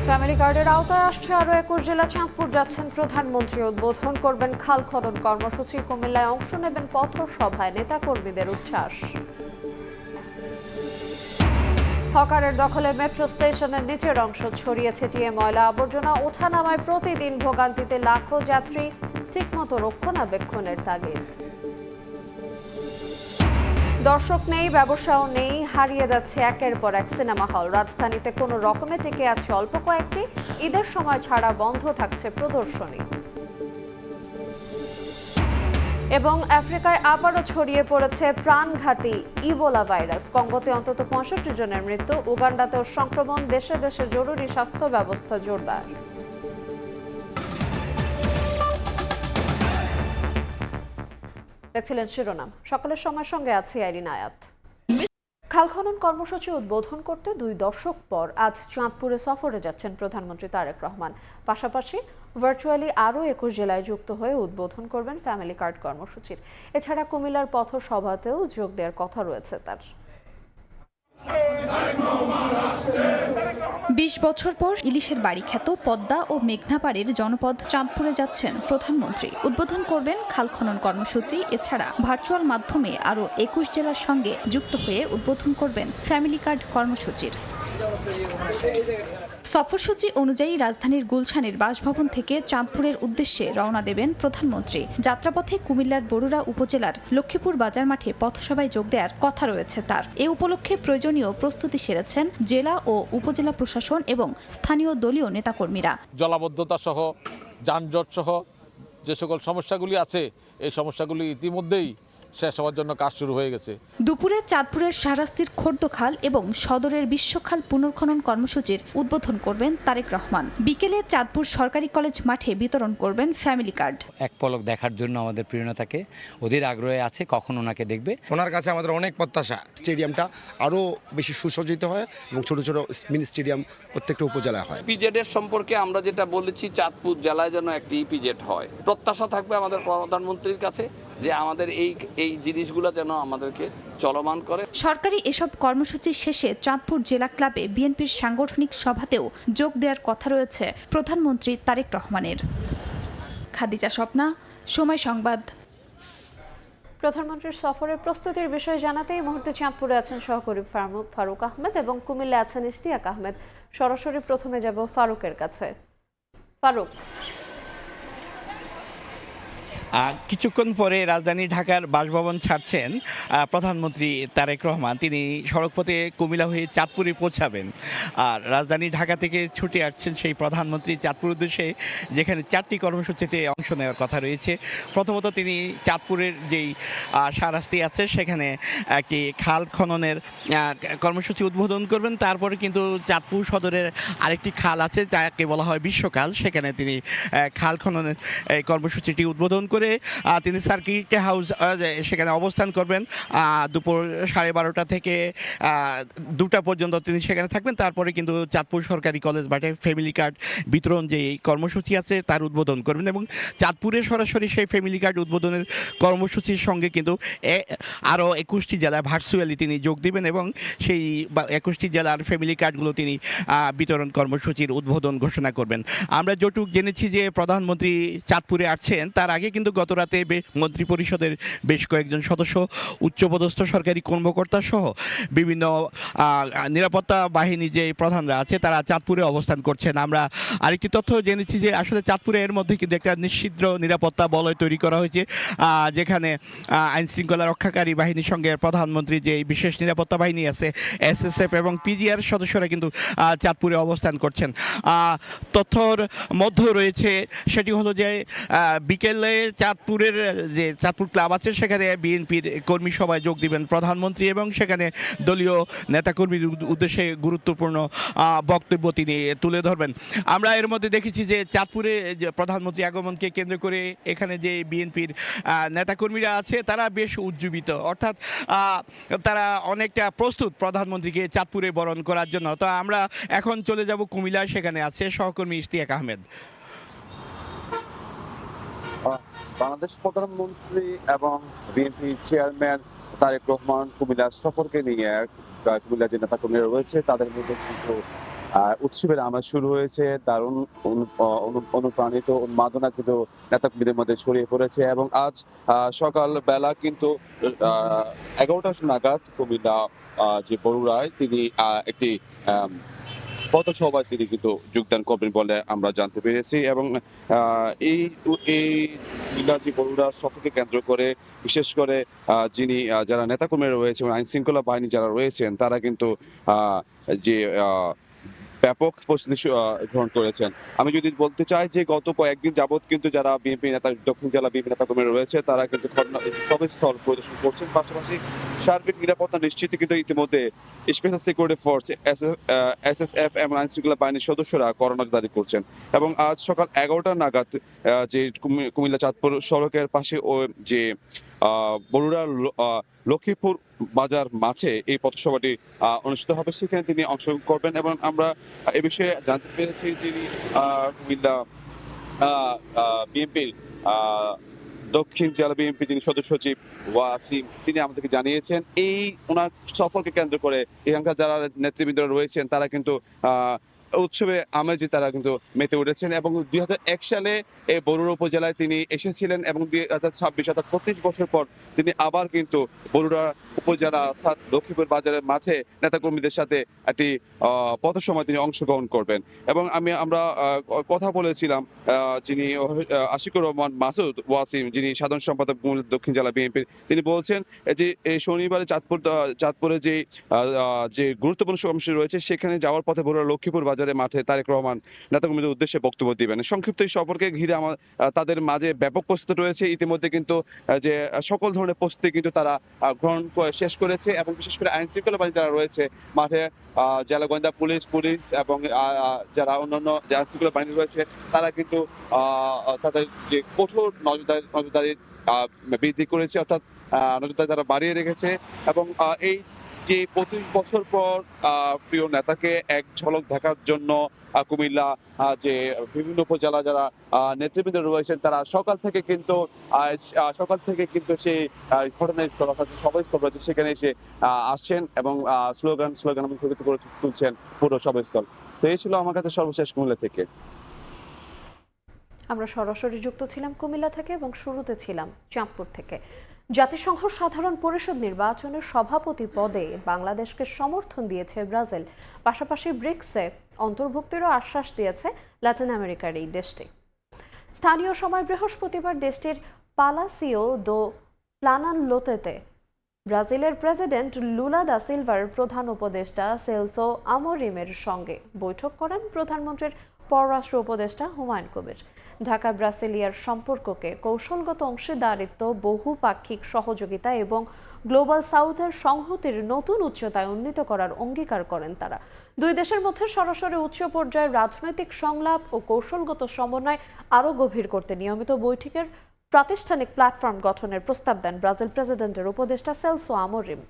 Family কার্ডের আওতায় আসছে আরও 21 জেলা। চাঁদপুর যাচ্ছেন প্রধানমন্ত্রী, উদ্বোধন করবেন খাল খনন কর্মসূচি। কুমিল্লায় অংশ নেবেন পথসভায়, নেতাকর্মীদের উচ্ছ্বাস। হকারের দখলে মেট্রো স্টেশনের নিচের অংশ ছড়িয়ে ছিটিয়ে ময়লা আবর্জনা, ওঠানামায় প্রতিদিন ভোগান্তিতে লাখো যাত্রী। ঠিকমতো রক্ষণাবেক্ষণের তাগিদ। দর্শক নেই, ব্যবসাও নেই, হারিয়ে যাচ্ছে একের পর এক সিনেমা হল। রাজধানীতে কোনো রকমে টিকে আছে অল্প কয়েকটি। ঈদের সময় ছাড়া বন্ধ থাকছে প্রদর্শনী। এবং আফ্রিকায় আবারও ছড়িয়ে পড়েছে প্রাণঘাতী ইবোলা ভাইরাস। কঙ্গোতে অন্তত 65 জনের মৃত্যু। উগান্ডাতেও সংক্রমণ। দেশে দেশে জরুরি স্বাস্থ্য ব্যবস্থা জোরদার। দেখছিলেন শিরোনাম। সকালের সময়ের সঙ্গে আছি আইরিন আয়াত। খাল খনন কর্মসূচি উদ্বোধন করতে 2 দশক পর আজ চাঁদপুরে সফরে যাচ্ছেন প্রধানমন্ত্রী তারেক রহমান। পাশাপাশি ভার্চুয়ালি আরও 21 জেলায় যুক্ত হয়ে উদ্বোধন করবেন ফ্যামিলি কার্ড কর্মসূচির। এছাড়া কুমিল্লার পথসভাতেও যোগ দেওয়ার কথা রয়েছে তার। 20 বছর পর ইলিশের বাড়ি খ্যাত পদ্মা ও মেঘনাপাড়ের জনপদ চাঁদপুরে যাচ্ছেন প্রধানমন্ত্রী। উদ্বোধন করবেন খাল খনন কর্মসূচি। এছাড়া ভার্চুয়াল মাধ্যমে আরও 21 জেলার সঙ্গে যুক্ত হয়ে উদ্বোধন করবেন ফ্যামিলি কার্ড কর্মসূচির। সফরসূচি অনুযায়ী রাজধানীর গুলশানের বাসভবন থেকে চাঁদপুরের উদ্দেশ্যে রওনা দেবেন প্রধানমন্ত্রী। যাত্রাপথে কুমিল্লার বরুড়া উপজেলার লক্ষ্মীপুর বাজার মাঠে পথসভায় যোগ দেওয়ার কথা রয়েছে তার। এ উপলক্ষে প্রয়োজনীয় প্রস্তুতি সেরেছেন জেলা ও উপজেলা প্রশাসন এবং স্থানীয় দলীয় নেতাকর্মীরা। জলাবদ্ধতা সহ যানজট সহ যে সকল সমস্যাগুলি আছে, এই সমস্যাগুলি ইতিমধ্যেই শেষ হওয়ার জন্য কাজ শুরু হয়ে গেছে। দুপুরে চাঁদপুরের শাহরাস্তির খোর্দখাল এবং সদরের বিশ্বখাল পুনর্খনন কর্মসূচির উদ্বোধন করবেন তারেক রহমান। বিকেলে চাঁদপুর সরকারি কলেজ মাঠে বিতরণ করবেন ফ্যামিলি কার্ড। এক পলক দেখার জন্য আমাদের প্রিয়তাকে ওদের আগ্রহে আছে, কখন ওনাকে দেখবে। ওনার কাছে আমাদের অনেক প্রত্যাশা স্টেডিয়ামটা আরও বেশি সুসজ্জিত হয় এবং ছোট ছোট মিনি স্টেডিয়াম প্রত্যেকটা উপজেলায় হয়। ইপিজেডের সম্পর্কে আমরা যেটা বলেছি, চাঁদপুর জেলায় যেন একটি ইপিজেড হয়। প্রত্যাশা থাকবে আমাদের প্রধানমন্ত্রীর কাছে যে আমাদের এই জিনিসগুলো যেন আমাদেরকে চলমান করে। সরকারি এসব কর্মসূচি শেষে চাঁদপুর জেলা ক্লাবে বিএনপির সাংগঠনিক সভাতেও যোগ দেওয়ার কথা রয়েছে প্রধানমন্ত্রী তারেক রহমানের। খাদিজা স্বপ্না, সময় সংবাদ। প্রধানমন্ত্রীর সফরের প্রস্তুতির বিষয়ে জানাতে এই মুহূর্তে চাঁদপুরে আছেন সহকর্মী ফারুক আহমেদ এবং কুমিল্লা আছেন ইশতিয়াক আহমেদ। সরাসরি প্রথমে যাব ফারুকের কাছে। ফারুক, কিছুক্ষণ পরে রাজধানী ঢাকার বাসভবন ছাড়ছেন প্রধানমন্ত্রী তারেক রহমান। তিনি সড়কপথে কুমিল্লা হয়ে চাঁদপুরে পৌঁছাবেন। আর রাজধানী ঢাকা থেকে ছুটে আসছেন সেই প্রধানমন্ত্রী চাঁদপুর উদ্দেশ্যে, যেখানে 4টি কর্মসূচিতে অংশ নেওয়ার কথা রয়েছে। প্রথমত তিনি চাঁদপুরের যেই শাহরাস্তি আছে সেখানে একটি খাল খননের কর্মসূচি উদ্বোধন করবেন। তারপরে কিন্তু চাঁদপুর সদরের আরেকটি খাল আছে যাকে বলা হয় বিশ্বখাল, সেখানে তিনি খাল খননের কর্মসূচিটি উদ্বোধন করে তিনি সার্কিট হাউস সেখানে অবস্থান করবেন। দুপুর 12:30 থেকে 2টা পর্যন্ত তিনি সেখানে থাকবেন। তারপরে কিন্তু চাঁদপুর সরকারি কলেজ মাঠে ফ্যামিলি কার্ড বিতরণ যে কর্মসূচি আছে তার উদ্বোধন করবেন এবং চাঁদপুরে সরাসরি সেই ফ্যামিলি কার্ড উদ্বোধনের কর্মসূচির সঙ্গে কিন্তু আরও 21টি জেলায় ভার্চুয়ালি তিনি যোগ দিবেন এবং সেই 21টি জেলার ফ্যামিলি কার্ডগুলো তিনি বিতরণ কর্মসূচির উদ্বোধন ঘোষণা করবেন। আমরা যতটুকু জেনেছি যে প্রধানমন্ত্রী চাঁদপুরে আসছেন, তার আগে কিন্তু গত রাতে মন্ত্রী পরিষদের বেশ কয়েকজন সদস্য, উচ্চপদস্থ সরকারি কর্মকর্তা সহ বিভিন্ন নিরাপত্তা বাহিনী যে প্রধানরা আছে তারা চাঁদপুরে অবস্থান করছেন। আমরা আরেকটি তথ্য জেনেছি যে আসলে চাঁদপুরে এর মধ্যে কিন্তু একটা নিশ্চিদ্র নিরাপত্তা বলয় তৈরি করা হয়েছে, যেখানে আইন শৃঙ্খলা রক্ষাকারী বাহিনীর সঙ্গে প্রধানমন্ত্রী যে বিশেষ নিরাপত্তা বাহিনী আছে SSF এবং PGR সদস্যরা কিন্তু চাঁদপুরে অবস্থান করছেন। তথ্যর মধ্যে রয়েছে সেটি হলো যে বিকেলে চাঁদপুরের যে চাঁদপুর ক্লাব আছে সেখানে বিএনপির কর্মী সভায় যোগ দিবেন প্রধানমন্ত্রী এবং সেখানে দলীয় নেতাকর্মীর উদ্দেশ্যে গুরুত্বপূর্ণ বক্তব্য তিনি তুলে ধরবেন। আমরা এর মধ্যে দেখেছি যে চাঁদপুরে যে প্রধানমন্ত্রী আগমনকে কেন্দ্র করে এখানে যে বিএনপির নেতাকর্মীরা আছে তারা বেশ উজ্জীবিত, অর্থাৎ তারা অনেকটা প্রস্তুত প্রধানমন্ত্রীকে চাঁদপুরে বরণ করার জন্য। তো আমরা এখন চলে যাব কুমিল্লা, সেখানে আছে সহকর্মী ইশতিয়াক আহমেদ। বাংলাদেশ প্রধানমন্ত্রী এবং বিএনপি চেয়ারম্যান তারেক রহমান কুমিল্লা সফরকে নিয়ে কুমিল্লা যে নেতাকর্মীরা রয়েছে তাদের মধ্যে কিন্তু উৎসবের আমেজ শুরু হয়েছে, দারুণ অনুপ্রাণিত উন্মাদনা কিন্তু নেতাকর্মীদের মধ্যে ছড়িয়ে পড়েছে এবং আজ সকাল বেলা কিন্তু 11টা নাগাদ কুমিল্লা যে বরুড়ায় তিনি একটি পথসভায় তিনি কিন্তু যোগদান করবেন বলে আমরা জানতে পেরেছি এবং এই কুমিল্লার বরুড়া সফরকে কেন্দ্র করে বিশেষ করে যিনি যারা নেতাকর্মীরা রয়েছে এবং আইন শৃঙ্খলা বাহিনী যারা রয়েছেন তারা কিন্তু যে ব্যাপক প্রস্তুতি গ্রহণ করেছেন। আমি যদি বলতে চাই যে গত কয়েকদিন যাবৎ কিন্তু যারা বিএনপি নেতা দক্ষিণ জেলা বিএনপি নেতাকর্মীরা রয়েছে তারা কিন্তু ঘটনাস্থল পরিদর্শন করছেন, পাশাপাশি সার্বিক নিরাপত্তা নিশ্চিত কিন্তু ইতিমধ্যে স্পেশাল সিকিউরিটি ফোর্স SSF এবং আইন শৃঙ্খলা বাহিনীর সদস্যরা নজরদারি করছেন এবং আজ সকাল 11টা নাগাদ যে কুমিল্লা চাঁদপুর সড়কের পাশে যে বরুড়া লক্ষ্মীপুর বাজার মাঠে এই পথসভাটি অনুষ্ঠিত হবে, সেখানে তিনি অংশগ্রহণ করবেন এবং আমরা এ বিষয়ে জানতে পেরেছি যিনি কুমিল্লা বিএনপির দক্ষিণ জেলা বিএনপি যিনি সদস্য সচিব ওয়াসিম, তিনি আমাদেরকে জানিয়েছেন এই ওনার সফরকে কেন্দ্র করে এখানকার যারা নেতৃবৃন্দ রয়েছেন তারা কিন্তু উৎসবে আমেজে তারা কিন্তু মেতে উঠেছেন এবং 2001 সালে এই বরুড়া উপজেলায় তিনি এসেছিলেন এবং 2026 অর্থাৎ 25 বছর পর তিনি আবার কিন্তু বরুড়া উপজেলা অর্থাৎ লক্ষ্মীপুর বাজারের মাঝে নেতাকর্মীদের সাথে একটি পথসভায় তিনি অংশগ্রহণ করবেন এবং আমরা কথা বলেছিলাম যিনি আশিকুর রহমান মাসুদ ওয়াসিম যিনি সাধারণ সম্পাদক দক্ষিণ জেলা বিএনপির, তিনি বলছেন যে এই শনিবারে চাঁদপুরে যে গুরুত্বপূর্ণ কর্মসূচি রয়েছে সেখানে যাওয়ার পথে বরুড়া লক্ষ্মীপুর বাজারের মাঠে তারেক রহমান নেতাকর্মীদের উদ্দেশ্যে বক্তব্য দিবেন। সংক্ষিপ্ত এই সফরকে ঘিরে তাদের মাঝে ব্যাপক প্রস্তুতি রয়েছে, ইতিমধ্যে কিন্তু যে সকল ধরনের প্রস্তুতি কিন্তু তারা গ্রহণ শেষ করেছে এবং বিশেষ করে আইন শৃঙ্খলা বাহিনী যারা রয়েছে মাঠে জেলা গোয়েন্দা পুলিশ এবং যারা অন্যান্য যে আইন শৃঙ্খলা বাহিনী রয়েছে তারা কিন্তু তাদের যে কঠোর নজরদারি বৃদ্ধি করেছে, অর্থাৎ নজরদারি তারা বাড়িয়ে রেখেছে এবং এই যে 25 বছর পর প্রিয় নেতাকে এক ঝলক দেখার জন্য কুমিল্লা যে বিভিন্ন উপজেলা যারা নেতৃবৃন্দ রয়েছেন তারা সকাল থেকে কিন্তু সেই ঘটনাস্থল অর্থাৎ সভাস্থল রয়েছে সেখানে এসে আসছেন এবং স্লোগান মুখরিত করে তুলছেন পুরো সভাস্থল। তো এই ছিল আমার কাছে সর্বশেষ কুমিল্লা থেকে। আমরা সরাসরি যুক্ত ছিলাম কুমিল্লা থেকে এবং শুরুতে ছিলাম চাঁদপুর থেকে। জাতিসংঘ সাধারণ পরিষদ নির্বাচনের সভাপতি পদে বাংলাদেশকে সমর্থন দিয়েছে ব্রাজিল, পাশাপাশি ব্রিক্সে অন্তর্ভুক্তিরও আশ্বাস দিয়েছে ল্যাটিন আমেরিকার এই দেশটি। স্থানীয় সময় বৃহস্পতিবার দেশটির পালাসিও দো প্লানানলোতেতে ব্রাজিলের প্রেসিডেন্ট লুলা দা সিলভার প্রধান উপদেষ্টা সেলসো আমোরিমের সঙ্গে বৈঠক করেন প্রধানমন্ত্রীর পররাষ্ট্র উপদেষ্টা হুমায়ুন কবির। ঢাকা ব্রাসিলিয়ার সম্পর্ককে কৌশলগত অংশীদারিত্ব, বহুপাক্ষিক সহযোগিতা এবং গ্লোবাল সাউথের সংহতির নতুন উচ্চতায় উন্নীত করার অঙ্গীকার করেন তারা। দুই দেশের মধ্যে সরাসরি উচ্চ পর্যায়ের রাজনৈতিক সংলাপ ও কৌশলগত সমন্বয় আরও গভীর করতে নিয়মিত বৈঠকের প্রাতিষ্ঠানিক প্ল্যাটফর্ম গঠনের প্রস্তাব দেন ব্রাজিল প্রেসিডেন্টের উপদেষ্টা সেলসো আমোরিম।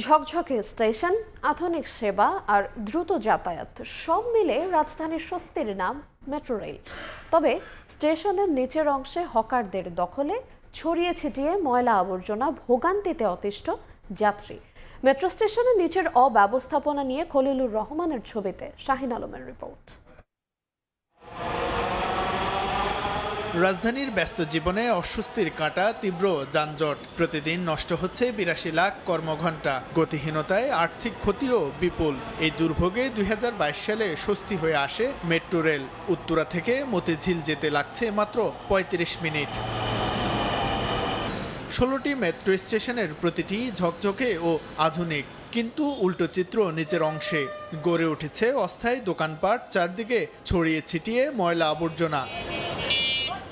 ঝকঝকে স্টেশন, আধুনিক সেবা আর দ্রুত যাতায়াত সব মিলে রাজধানীর স্বস্তির নাম মেট্রো রেল। তবে স্টেশনের নিচের অংশে হকারদের দখলে ছড়িয়ে ছিটিয়ে ময়লা আবর্জনা, ভোগান্তিতে অতিষ্ঠ যাত্রী। মেট্রো স্টেশনের নিচের অব্যবস্থাপনা নিয়ে খলিলুর রহমানের ছবিতে শাহিন আলমের রিপোর্ট। রাজধানীর ব্যস্ত জীবনে অস্বস্তির কাঁটা, তীব্র যানজট, প্রতিদিন নষ্ট হচ্ছে 82 লাখ কর্মঘণ্টা, গতিহীনতায় আর্থিক ক্ষতিও বিপুল। এই দুর্ভোগে 2022 সালে স্বস্তি হয়ে আসে মেট্রো রেল। উত্তরা থেকে মতিঝিল যেতে লাগছে মাত্র 35 মিনিট। 16টি মেট্রো স্টেশনের প্রতিটি ঝকঝকে ও আধুনিক, কিন্তু উল্টো চিত্র নিচের অংশে। গড়ে উঠেছে অস্থায়ী দোকানপাট, চারদিকে ছড়িয়ে ছিটিয়ে ময়লা আবর্জনা।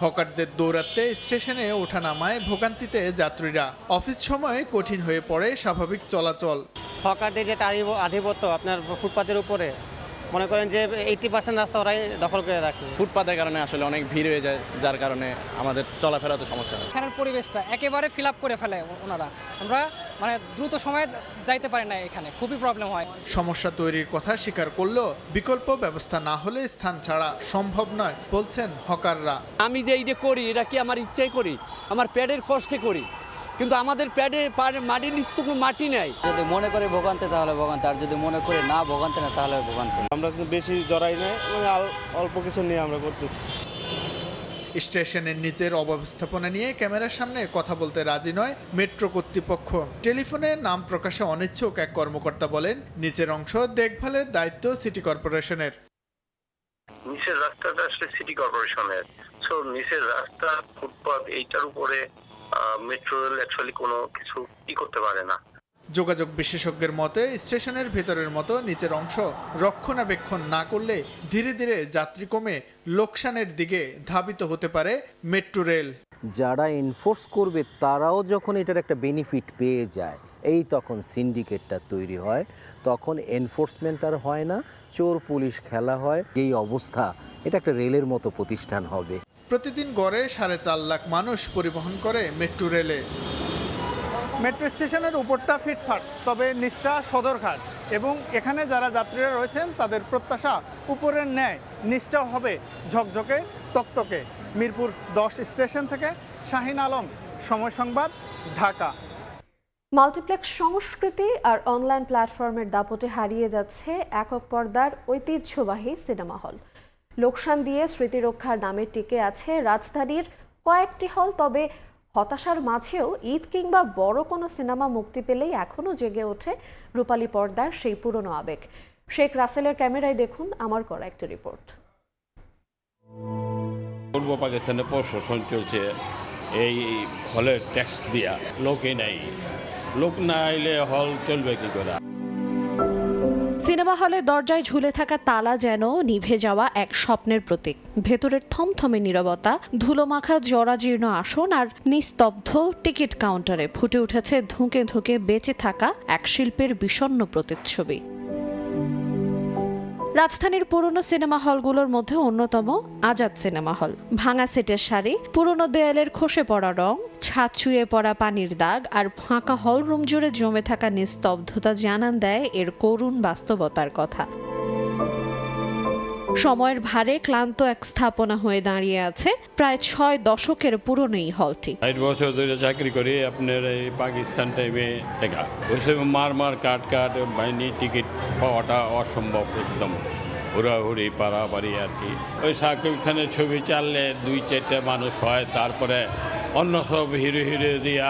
হকারদের দৌরাত্মে স্টেশনে ওঠানামায় ভোগান্তিতে যাত্রীরা। অফিস সময় কঠিন হয়ে পড়ে স্বাভাবিক চলাচল। হকারদের যে আধিপত্য আপনার ফুটপাতের উপরে, মনে করেন যে 80% রাস্তা ওরাই দখল করে রাখে। ফুটপাতের কারণে আসলে অনেক ভিড় হয়ে যায়, যার কারণে আমাদের চলাফেরাতে সমস্যা হয়। এখানের পরিবেশটা একেবারে ফিল আপ করে ফেলে ওনারা, আমরা মানে দ্রুত সময়ে যাইতে পারি না, এখানে খুবই প্রবলেম হয়। সমস্যা তৈরির কথা স্বীকার করলেও বিকল্প ব্যবস্থা না হলে স্থান ছাড়া সম্ভব নয় বলছেন হকাররা। আমি যে এইটা করি এটা কি আমার ইচ্ছাই করি, আমার পেটের কষ্টে করি, কিন্তু আমাদের পেটের মাটির নিচে তো কোনো মাটি নেই। যদি মনে করে ভোগান্তে তাহলে ভোগান্তে, আর যদি মনে করে না ভোগান্তে না তাহলে ভোগান্তে। আমরা কিন্তু বেশি জড়াই নাই, মানে অল্প কিছু নিয়ে আমরা করতেছি। স্টেশনের নিচের অব্যবস্থাপনা নিয়ে ক্যামেরার সামনে কথা বলতে রাজি নয় মেট্রো কর্তৃপক্ষ। টেলিফোনে নাম প্রকাশে অনিচ্ছুক এক কর্মকর্তা বলেন, নিচের অংশ দেখভালের দায়িত্ব সিটি কর্পোরেশনের। নিচের রাস্তাটা আসলে সিটি কর্পোরেশনের, সো নিচের রাস্তা ফুটপাত এইটার উপরে মেট্রো রেল অ্যাকচুয়ালি কোনো কিছু করতে পারে না। যোগাযোগ বিশেষজ্ঞের মতে স্টেশনের ভেতরের মতো নিচের অংশ রক্ষণাবেক্ষণ না করলে ধীরে ধীরে যাত্রী কমে লোকসানের দিকে ধাবিত হতে পারে মেট্রো রেল। যারা এনফোর্স করবে তারাও যখন এটার একটা বেনিফিট পেয়ে যায়, এই তখন সিন্ডিকেটটা তৈরি হয়, তখন এনফোর্সমেন্ট আর হয় না, চোর পুলিশ খেলা হয়। এই অবস্থা, এটা একটা রেলের মতো প্রতিষ্ঠান হবে। প্রতিদিন গড়ে 4.5 লাখ মানুষ পরিবহন করে মেট্রো রেলে। মেট্রো স্টেশনের উপরটা ফিটফাট, তবে নিচটা সদরঘাট, এবং এখানে যারা যাত্রীরা রয়েছেন তাদের প্রত্যাশা উপরের ন্যায় নিচটাও হবে ঝকঝকে তকতকে। মিরপুর 10 স্টেশন থেকে শাহিন আলম, সময় সংবাদ, ঢাকা। মাল্টিপ্লেক্স সংস্কৃতি আর অনলাইন প্ল্যাটফর্মের দাপটে হারিয়ে যাচ্ছে একক পর্দার ঐতিহ্যবাহী সিনেমা হল। লোকসান দিয়ে স্মৃতি রক্ষার নামে টিকে আছে রাজধানীর কয়েকটি হল, তবে হতাশার মাঝেও ঈদ কিংবা বড় কোনো সিনেমা মুক্তি পেলেই এখনও জেগে ওঠে রূপালী পর্দার সেই পুরনো আবেগ। শেখ রাসেলের ক্যামেরায় দেখুন আমার করা একটা রিপোর্ট। পূর্ব পাকিস্তানে প্রশাসন চলছে এই হলের ট্যাক্স দিয়া, লোকে নাই, লোক না আইলে হল চলবে কি করে? সিনেমা হলে দরজায় ঝুলে থাকা তালা যেন নিভে যাওয়া এক স্বপ্নের প্রতীক। ভেতরের থমথমে নীরবতা, ধুলোমাখা জরাজীর্ণ আসন আর নিস্তব্ধ টিকিট কাউন্টারে ফুটে উঠেছে ধুঁকে ধুঁকে বেঁচে থাকা এক শিল্পের বিষণ্ণ প্রতিচ্ছবি। রাজধানীর পুরনো সিনেমা হলগুলোর মধ্যে অন্যতম আজাদ সিনেমা হল। ভাঙা সেটের সারি, পুরনো দেয়ালের খসে পড়া রং, ছাদ ছুঁয়ে পড়া পানির দাগ আর ফাঁকা হল রুম জুড়ে জমে থাকা নিস্তব্ধতা জানান দেয় এর করুণ বাস্তবতার কথা। সময়ের ভারে ক্লান্ত এক স্থাপনা হয়ে দাঁড়িয়ে আছে প্রায় 6 দশকের পুরনো এই হলটি। 8 বছর ধরে চাকরি করি আপনার এই পাকিস্তান টাইমে থেকে, ওইসব মার কাট বাহিনী টিকিট পাওয়াটা অসম্ভব, একদম হুড়াহুড়ি পারাপারি আর কি। ওই শাকিব খানের ছবি চাললে 2-4টা মানুষ হয়, তারপরে অন্য সব হিরো দিয়া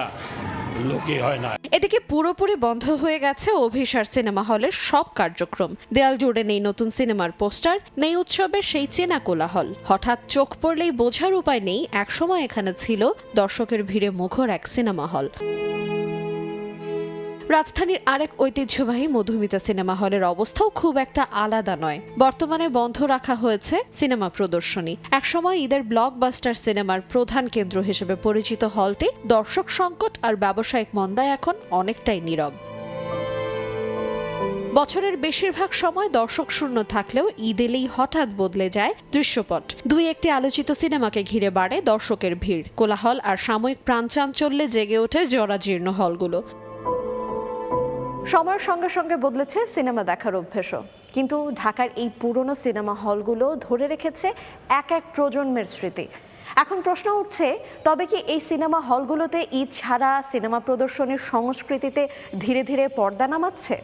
লোকই হয় না। এদিকে পুরোপুরি বন্ধ হয়ে গেছে অভিসার সিনেমা হলের সব কার্যক্রম। দেয়াল জুড়ে নেই নতুন সিনেমার পোস্টার, নেই উৎসবের সেই চেনা কোলাহল। হঠাৎ চোখ পড়লেই বোঝার উপায় নেই একসময় এখানে ছিল দর্শকের ভিড়ে মুখর এক সিনেমা হল। রাজধানীর আরেক ঐতিহ্যবাহী মধুমিতা সিনেমা হলের অবস্থাও খুব একটা আলাদা নয়। বর্তমানে বন্ধ রাখা হয়েছে সিনেমা প্রদর্শনী। একসময় ঈদের ব্লকবাস্টার সিনেমার প্রধান কেন্দ্র হিসেবে পরিচিত হলটি দর্শক সংকট আর ব্যবসায়িক মন্দায় এখন অনেকটাই নীরব। বছরের বেশিরভাগ সময় দর্শক শূন্য থাকলেও ঈদ এলেই হঠাৎ বদলে যায় দৃশ্যপট। 2-1টি আলোচিত সিনেমাকে ঘিরে বাড়ে দর্শকের ভিড়, কোলাহল আর সাময়িক প্রাণচাঞ্চল্যে জেগে ওঠে জরাজীর্ণ হলগুলো। সময়ের সঙ্গে সঙ্গে বদলেছে সিনেমা দেখার অভ্যেসও, কিন্তু ঢাকার এই পুরনো সিনেমা হলগুলো ধরে রেখেছে এক এক প্রজন্মের স্মৃতি। এখন প্রশ্ন উঠছে, তবে কি এই সিনেমা হলগুলোতে ঈদ ছাড়া সিনেমা প্রদর্শনীর সংস্কৃতিতে ধীরে ধীরে পর্দা নামাচ্ছে?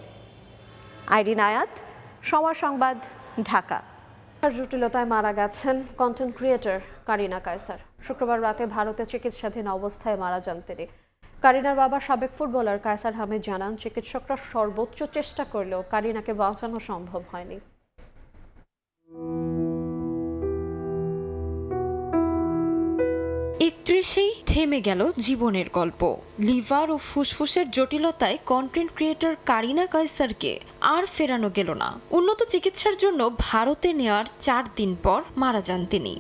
আইরিন আয়াত, সময় সংবাদ, ঢাকা। জটিলতায় মারা গেছেন কন্টেন্ট ক্রিয়েটর কারিনা কায়সার। শুক্রবার রাতে ভারতে চিকিৎসাধীন অবস্থায় মারা যান তিনি। কারিনার বাবা সাবেক ফুটবলার কায়সার হামিদ জানান, চিকিৎসকরা সর্বোচ্চ চেষ্টা করলেও কারিনাকে বাঁচানো সম্ভব হয়নি। 31-এই থেমে গেল জীবনের গল্প। লিভার ও ফুসফুসের জটিলতায় কন্টেন্ট ক্রিয়েটর কারিনা কায়সারকে আর ফেরানো গেল না। উন্নত চিকিৎসার জন্য ভারতে নেওয়ার 4 দিন পর মারা যান তিনি।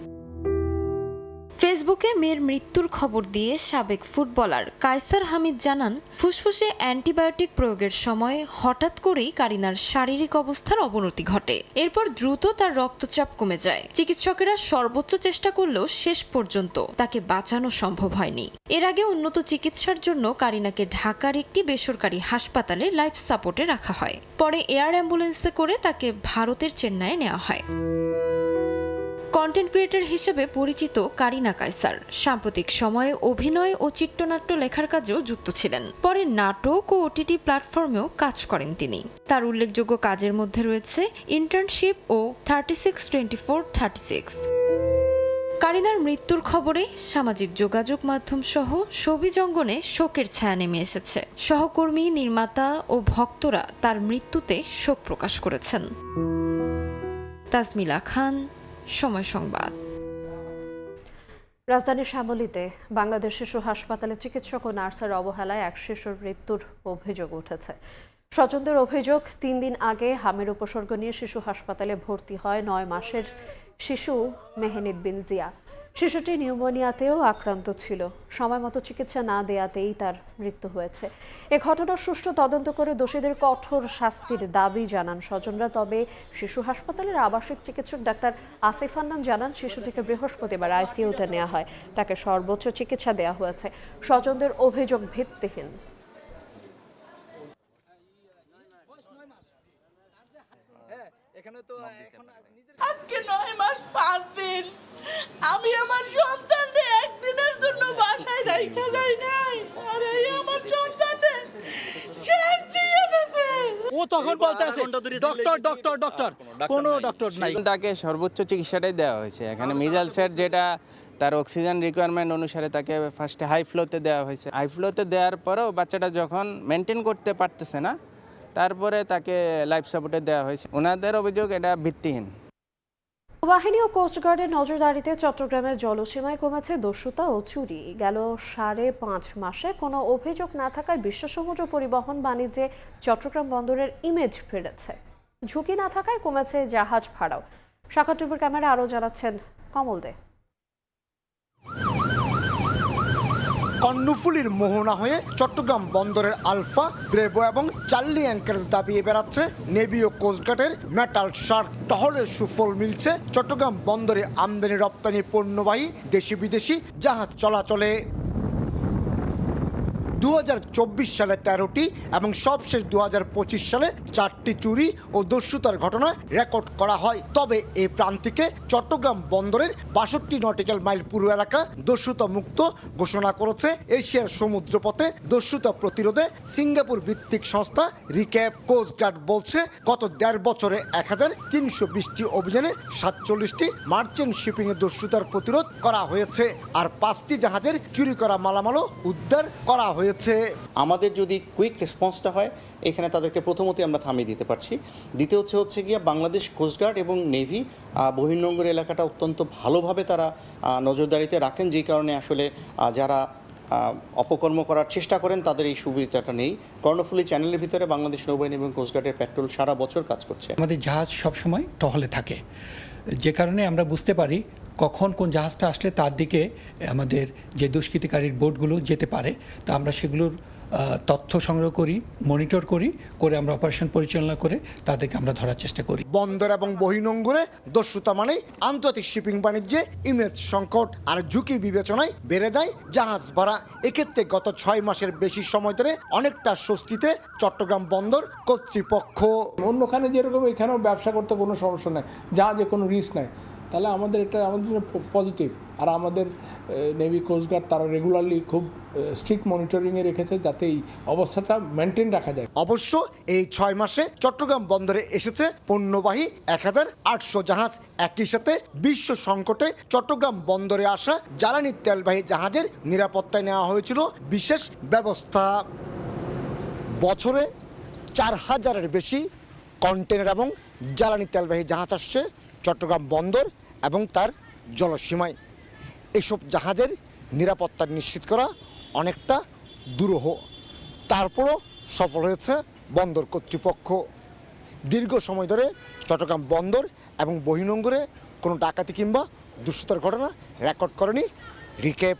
ফেসবুকে মেয়ের মৃত্যুর খবর দিয়ে সাবেক ফুটবলার কায়সার হামিদ জানান, ফুসফুসে অ্যান্টিবায়োটিক প্রয়োগের সময় হঠাৎ করেই কারিনার শারীরিক অবস্থার অবনতি ঘটে। এরপর দ্রুত তার রক্তচাপ কমে যায়। চিকিৎসকেরা সর্বোচ্চ চেষ্টা করলেও শেষ পর্যন্ত তাকে বাঁচানো সম্ভব হয়নি। এর আগে উন্নত চিকিৎসার জন্য কারিনাকে ঢাকার একটি বেসরকারি হাসপাতালে লাইফ সাপোর্টে রাখা হয়। পরে এয়ার অ্যাম্বুলেন্সে করে তাকে ভারতের চেন্নাইয়ে নেওয়া হয়। কন্টেন্ট ক্রিয়েটর হিসেবে পরিচিত কারিনা কায়সার সাম্প্রতিক সময়ে অভিনয় ও চিত্রনাট্য লেখার কাজেও যুক্ত ছিলেন। পরে নাটক ও ওটিটি প্ল্যাটফর্মেও কাজ করেন তিনি। তার উল্লেখযোগ্য কাজের মধ্যে রয়েছে ইন্টার্নশিপ ও 362436। কারিনার মৃত্যুর খবরে সামাজিক যোগাযোগ মাধ্যম সহ শোবিজ অঙ্গনে শোকের ছায়া নেমে এসেছে। সহকর্মী, নির্মাতা ও ভক্তরা তার মৃত্যুতে শোক প্রকাশ করেছেন। তাজমিলা খান, সময় সংবাদ। রাজধানীর শ্যামলীতে বাংলাদেশ শিশু হাসপাতালে চিকিৎসক ও নার্সের অবহেলায় এক শিশুর মৃত্যুর অভিযোগ উঠেছে। স্বজনদের অভিযোগ, 3 দিন আগে হামের উপসর্গ নিয়ে শিশু হাসপাতালে ভর্তি হয় 9 মাসের শিশু মেহনিদ বিন জিয়া। শিশুটি নিউমোনিয়াতেও আক্রান্ত ছিল। সময়মতো চিকিৎসা না দেয়াতেই তার মৃত্যু হয়েছে। এ ঘটনার সুষ্ঠু তদন্ত করে দোষীদের কঠোর শাস্তির দাবি জানান স্বজনরা। তবে শিশু হাসপাতালের আবাসিক চিকিৎসক ডাক্তার আসিফ হান্নান জানান, শিশুটিকে বৃহস্পতিবার আইসিইউতে নেওয়া হয়। তাকে সর্বোচ্চ চিকিৎসা দেওয়া হয়েছে। স্বজনদের অভিযোগ ভিত্তিহীন। আজকে 9 মাস 5 দিন আমি আমার সন্তানকে একদিনের জন্য বাসায় রাখা যাই নাই। আরে আমার সন্তানকে ছেড়ে দিয়ে গেছে। ও তখন বলতে আছে ডক্টর ডক্টর ডক্টর, কোনো ডক্টর নাই। তাকে সর্বোচ্চ চিকিৎসাটাই দেওয়া হয়েছে। এখানে মিজাইলসের যেটা তার অক্সিজেন রিকোয়ারমেন্ট অনুসারে তাকে ফার্স্টে হাই ফ্লোতে দেওয়া হয়েছে। হাই ফ্লোতে দেওয়ার পরেও বাচ্চাটা যখন মেনটেন করতে পারতেছে না, তারপরে তাকে লাইফ সাপোর্টে দেওয়া হয়েছে। ওনাদের অভিযোগ এটা ভিত্তিহীন। বাহিনী ও কোস্টগার্ডের নজরদারিতে চট্টগ্রামের জলসীমায় কমেছে দস্যুতা ও চুরি। গেল 5.5 মাসে কোনো অভিযোগ না থাকায় বিশ্ব সমুদ্র পরিবহন বাণিজ্যে চট্টগ্রাম বন্দরের ইমেজ ফিরেছে। ঝুঁকি না থাকায় কমেছে জাহাজ ভাড়াও। শাখা টিভির ক্যামেরা আরও জানাচ্ছেন কমল দে। কর্ণফুলীর মোহনা হয়ে চট্টগ্রাম বন্দরের আলফা, ব্রেভো এবং চার্লি অ্যাঙ্কারেজ দাবিয়ে বেড়াচ্ছে নেভি ও কোস্টগার্ডের মেটাল শার্ক টহলের সুফল মিলছে চট্টগ্রাম বন্দরে আমদানি রপ্তানি পণ্যবাহী দেশি বিদেশি জাহাজ চলাচলে। 2024 সালে 13টি এবং সবশেষ 2025 সালে 4টি চুরি ও দস্যুতার ঘটনা রেকর্ড করা হয়। তবে এই প্রান্তিকে চট্টগ্রাম বন্দরের 62 নটিক্যাল মাইল পুরো এলাকা দস্যুতা মুক্ত ঘোষণা করেছে এশিয়ার সমুদ্রপথে দস্যুতা প্রতিরোধে সিঙ্গাপুর ভিত্তিক সংস্থা রিক্যাপ। কোস্টগার্ড বলছে গত 1.5 বছরে 1320টি অভিযানে 47টি মার্চেন্ট শিপিংয়ে দস্যুতার প্রতিরোধ করা হয়েছে, আর 5টি জাহাজের চুরি করা মালামালও উদ্ধার করা হয়েছে। আমাদের যদি কুইক রেসপন্সটা হয়, এখানে তাদেরকে প্রথমতই আমরা থামিয়ে দিতে পারছি। দ্বিতীয় হচ্ছে গিয়ে বাংলাদেশ কোস্টগার্ড এবং নেভি বহির্নোঙর এলাকাটা অত্যন্ত ভালোভাবে তারা নজরদারিতে রাখেন, যে কারণে আসলে যারা অপকর্ম করার চেষ্টা করেন তাদের এই সুবিধাটা নেই। কর্ণফুলী চ্যানেলের ভিতরে বাংলাদেশ নৌবাহিনী এবং কোস্টগার্ডের পেট্রোল সারা বছর কাজ করছে। আমাদের জাহাজ সবসময় টহলে থাকে, যে কারণে আমরা বুঝতে পারি কখন কোন জাহাজটা আসলে তার দিকে আমাদের যে দুষ্কৃতিকারীর বোটগুলো যেতে পারে। তা আমরা সেগুলোর তথ্য সংগ্রহ করি, মনিটর করি, করে আমরা অপারেশন পরিচালনা করে তাদেরকে আমরা ধরার চেষ্টা করি। বন্দর এবং বহির্নোঙরে দস্যুতা মানেই আন্তর্জাতিক শিপিং বাণিজ্যে ইমেজ সংকট আর ঝুঁকি বিবেচনায় বেড়ে যায় জাহাজ ভাড়া। এক্ষেত্রে গত 6 মাসের বেশি সময় ধরে অনেকটা স্বস্তিতে চট্টগ্রাম বন্দর কর্তৃপক্ষ। অন্যখানে যেরকম এখানেও ব্যবসা করতে কোনো সমস্যা নাই, জাহাজে কোনো রিস্ক নাই, তাহলে আমাদের এটা আমাদের জন্য পজিটিভ। আর আমাদের নেভি কোস্টগার্ড তারা রেগুলারলি খুব স্ট্রিক্ট মনিটরিংয়ে রেখেছে যাতে এই অবস্থাটা মেনটেন রাখা যায়। অবশ্য এই 6 মাসে চট্টগ্রাম বন্দরে এসেছে পণ্যবাহী 1800 জাহাজ। একই সাথে বিশ্ব সংকটে চট্টগ্রাম বন্দরে আসা জ্বালানি তেলবাহী জাহাজের নিরাপত্তায় নেওয়া হয়েছিল বিশেষ ব্যবস্থা। বছরে 4000-এর বেশি কন্টেনার এবং জ্বালানি তেলবাহী জাহাজ আসছে চট্টগ্রাম বন্দর এবং তার জলসীমায়। এসব জাহাজের নিরাপত্তা নিশ্চিত করা অনেকটা দুরূহ, তারপরও সফল হয়েছে বন্দর কর্তৃপক্ষ। দীর্ঘ সময় ধরে চট্টগ্রাম বন্দর এবং বহির্নোঙরে কোনো ডাকাতি কিংবা দুঃস্থতার ঘটনা রেকর্ড করেনি। রিকেপ,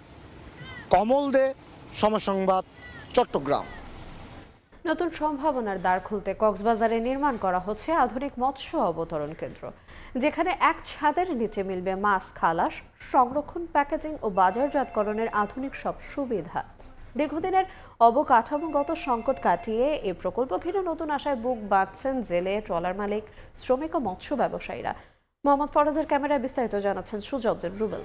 কমল দে, সময় সংবাদ, চট্টগ্রাম। নতুন সম্ভাবনার দ্বার খুলতে কক্সবাজারে নির্মাণ করা হচ্ছে আধুনিক মৎস্য অবতরণ কেন্দ্র, যেখানে এক ছাদের নিচে মিলবে মাছ খালাস, সংরক্ষণ, প্যাকেজিং ও বাজারজাতকরণের আধুনিক সব সুবিধা। দীর্ঘদিনের অবকাঠামোগত সংকট কাটিয়ে এই প্রকল্প ঘিরে নতুন আশায় বুক বাঁধছেন জেলে, ট্রলার মালিক, শ্রমিক ও মৎস্য ব্যবসায়ীরা। মোহাম্মদ ফরাজের ক্যামেরায় বিস্তারিত জানাচ্ছেন সুজাউদ্দিন রুবেল।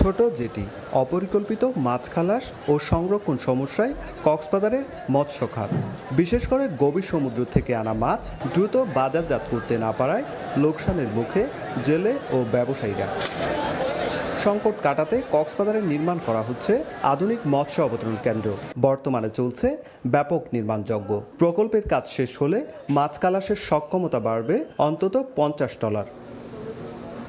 ছোট জেটি, অপরিকল্পিত মাছ খালাস ও সংরক্ষণ সমস্যায় কক্সবাজারের মৎস্য খাত, বিশেষ করে গভীর সমুদ্র থেকে আনা মাছ দ্রুত বাজারজাত করতে না পারায় লোকসানের মুখে জেলে ও ব্যবসায়ীরা। সংকট কাটাতে কক্সবাজারে নির্মাণ করা হচ্ছে আধুনিক মৎস্য অবতরণ কেন্দ্র। বর্তমানে চলছে ব্যাপক নির্মাণযজ্ঞ। প্রকল্পের কাজ শেষ হলে মাছ খালাসের সক্ষমতা বাড়বে অন্তত 50 টলার।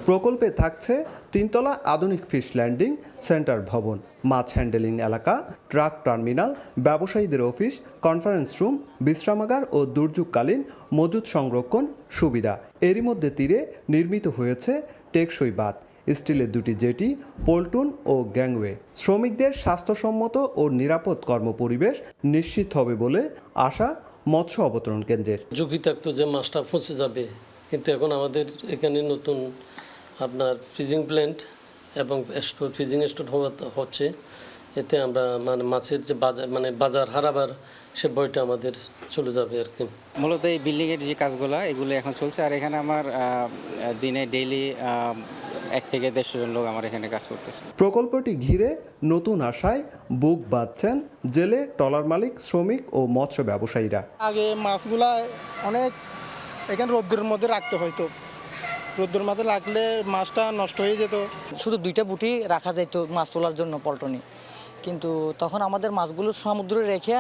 প্রকল্পে থাকছে 3 তলা আধুনিক ফিশ ল্যান্ডিং সেন্টার ভবন, মাছ হ্যান্ডেলিং এলাকা, ট্রাক টার্মিনাল, ব্যবসায়ীদের অফিস, কনফারেন্স রুম, বিশ্রামাগার ও দুর্যোগকালীন মজুদ সংরক্ষণ সুবিধা। এরই মধ্যে তীরে নির্মিত হয়েছে টেকসই বাঁধ, স্টিলের 2টি জেটি, পল্টুন ও গ্যাংওয়ে। শ্রমিকদের স্বাস্থ্যসম্মত ও নিরাপদ কর্মপরিবেশ নিশ্চিত হবে বলে আশা মৎস্য অবতরণ কেন্দ্রের। ঝুঁকি থাকতো যে মাছটা ফসে যাবে, কিন্তু এখন আমাদের এখানে নতুন আপনার ফ্রিজিং প্ল্যান্ট এবং ফ্রিজিং স্টোর হচ্ছে। এতে আমরা মানে মাছের যে বাজার হারাবার সে বইটা আমাদের চলে যাবে আর কি। মূলত এই বিল্ডিংয়ের যে কাজগুলো এগুলো এখন চলছে, আর এখানে আমার দিনে ডেইলি 1 থেকে 150 জন লোক আমার এখানে কাজ করতেছে। প্রকল্পটি ঘিরে নতুন আশায় বুক বাঁধছেন জেলে, ট্রলার মালিক, শ্রমিক ও মৎস্য ব্যবসায়ীরা। আগে মাছগুলা অনেক এখানে রোদ্রের মধ্যে রাখতে হয়তো, রোদ্রের মধ্যে রাখলে মাছটা নষ্ট হয়ে যেত। শুধু 2টা বুটি রাখা যেত মাছ তোলার জন্য পল্টনে, কিন্তু তখন আমাদের মাছগুলো সমুদ্রে রেখে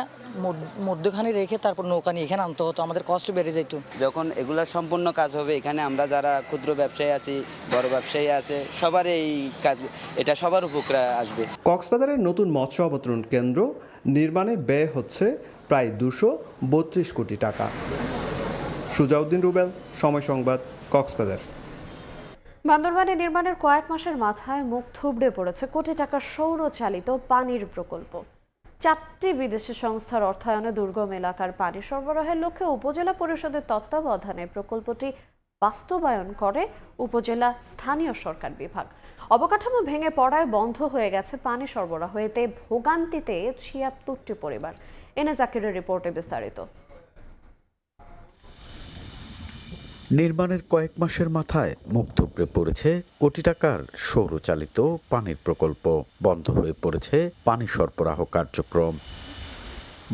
মধ্যখানে রেখে তারপর নৌকা নিয়ে এখানে আনতে হতো, আমাদের কষ্ট বেড়ে যেত। যখন এগুলা সম্পূর্ণ কাজ হবে, এখানে আমরা যারা ক্ষুদ্র ব্যবসায়ী আছি, বড় ব্যবসায়ী আছে, সবার এই কাজ, এটা সবার উপকারে আসবে। কক্সবাজারের নতুন মৎস্য অবতরণ কেন্দ্র নির্মাণে ব্যয় হচ্ছে প্রায় 232 কোটি টাকা। সুজাউদ্দিন রুবেল, সময় সংবাদ, কক্সবাজার। বান্দরবানে নির্মাণের কয়েক মাসের মাথায় মুখ থুবড়ে পড়েছে কোটি টাকার সৌরচালিত পানির প্রকল্প। 4টি বিদেশি সংস্থার অর্থায়নে দুর্গম এলাকার পানি সরবরাহের লক্ষ্যে উপজেলা পরিষদের তত্ত্বাবধানে প্রকল্পটি বাস্তবায়ন করে উপজেলা স্থানীয় সরকার বিভাগ। অবকাঠামো ভেঙে পড়ায় বন্ধ হয়ে গেছে পানি সরবরাহ, এতে ভোগান্তিতে 76টি পরিবার। এনে জাকিরের রিপোর্টে বিস্তারিত। নির্মাণের কয়েক মাসের মাথায় মুখ থুবড়ে পড়েছে কোটি টাকার সৌরচালিত পানির প্রকল্প। বন্ধ হয়ে পড়েছে পানি সরবরাহ কার্যক্রম।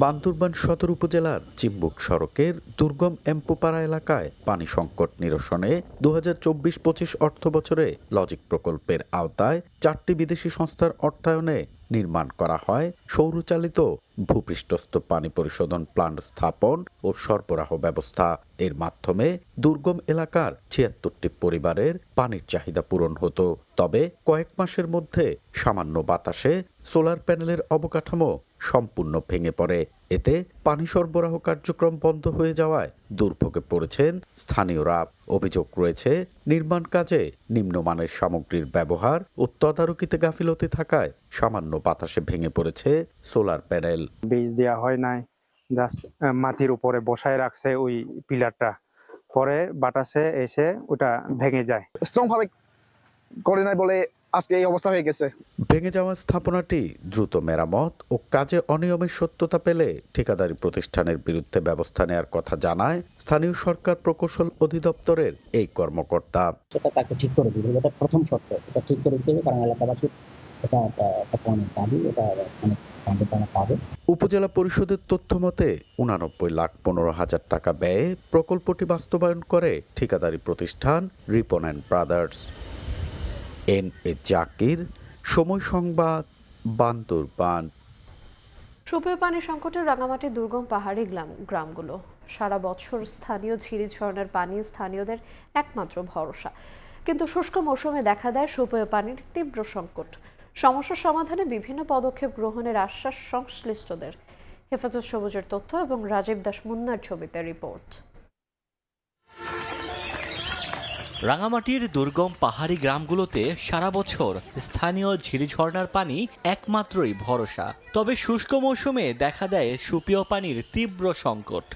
বান্দরবান সদর উপজেলার চিম্বুক সড়কের দুর্গম এম্পোপাড়া এলাকায় পানি সংকট নিরসনে 2024-25 অর্থ বছরে লজিক প্রকল্পের আওতায় 4টি বিদেশি সংস্থার অর্থায়নে নির্মাণ করা হয় সৌরচালিত ভূপৃষ্ঠস্থ পানি পরিশোধন প্লান্ট স্থাপন ও সরবরাহ ব্যবস্থা। এর মাধ্যমে দুর্গম এলাকার 76টি পরিবারের পানির চাহিদা পূরণ হতো। তবে কয়েক মাসের মধ্যে সামান্য বাতাসে সোলার প্যানেলের অবকাঠামো সম্পূর্ণ ভেঙে পড়ে। এতে পানি সরবরাহ কার্যক্রম বন্ধ হয়ে যাওয়ায় দুর্ভোগে পড়েছেন স্থানীয়রা। অভিযোগ রয়েছে নির্মাণ কাজে নিম্নমানের সামগ্রীর ব্যবহার ও তদারকিতে গাফিলতি থাকায় সামান্য বাতাসে ভেঙে পড়েছে সোলার প্যানেল। বেজ দেওয়া হয় নাই, জাস্ট মাটির উপরে বসায় রাখছে ওই পিলারটা, পরে বাতাসে এসে ওটা ভেঙে যায়। স্ট্রং ভাবে করে নাই বলে আজকে এই অবস্থা হয়ে গেছে। ভেঙে যাওয়া স্থাপনাটি দ্রুত মেরামত ও কাজে অনিয়মের সত্যতা পেলে ঠিকাদারি প্রতিষ্ঠানের বিরুদ্ধে ব্যবস্থা নেওয়ার কথা জানায় স্থানীয় সরকার প্রকৌশল অধিদপ্তরের এই কর্মকর্তা। সেটা তাকে ঠিক করে দিবে, এটা প্রথম শর্ত, এটা ঠিক করে দিতে হবে, কারণ এলাকাবাসী এটা অনেক দাবি, এটা অনেক পাবে। উপজেলা পরিষদের তথ্য মতে 89,15,000 টাকা ব্যয়ে প্রকল্পটি বাস্তবায়ন করে ঠিকাদারি প্রতিষ্ঠান রিপন অ্যান্ড ব্রাদার্স। এন.এ. জাকির, সময় সংবাদ, বান্দরবান। সুপেয় পানি সংকটে রাঙামাটি দুর্গম পাহাড়ি গ্রামগুলো। সারা বছর স্থানীয় ঝিরি ঝর্ণার পানি স্থানীয়দের একমাত্র ভরসা, কিন্তু শুষ্ক মৌসুমে দেখা দেয় সুপেয় পানির তীব্র সংকট। সমস্যা সমাধানে বিভিন্ন পদক্ষেপ গ্রহণের আশ্বাস সংশ্লিষ্টদের। হেফাজত সবুজের তথ্য এবং রাজীব দাস মুন্নার ছবিতে রিপোর্ট। রাঙামাটির দুর্গম পাহাড়ি গ্রামগুলোতে সারা বছর স্থানীয় ঝিরিঝর্ণার পানি একমাত্রই ভরসা। তবে শুষ্ক মৌসুমে দেখা দেয় সুপেয় পানির তীব্র সংকট।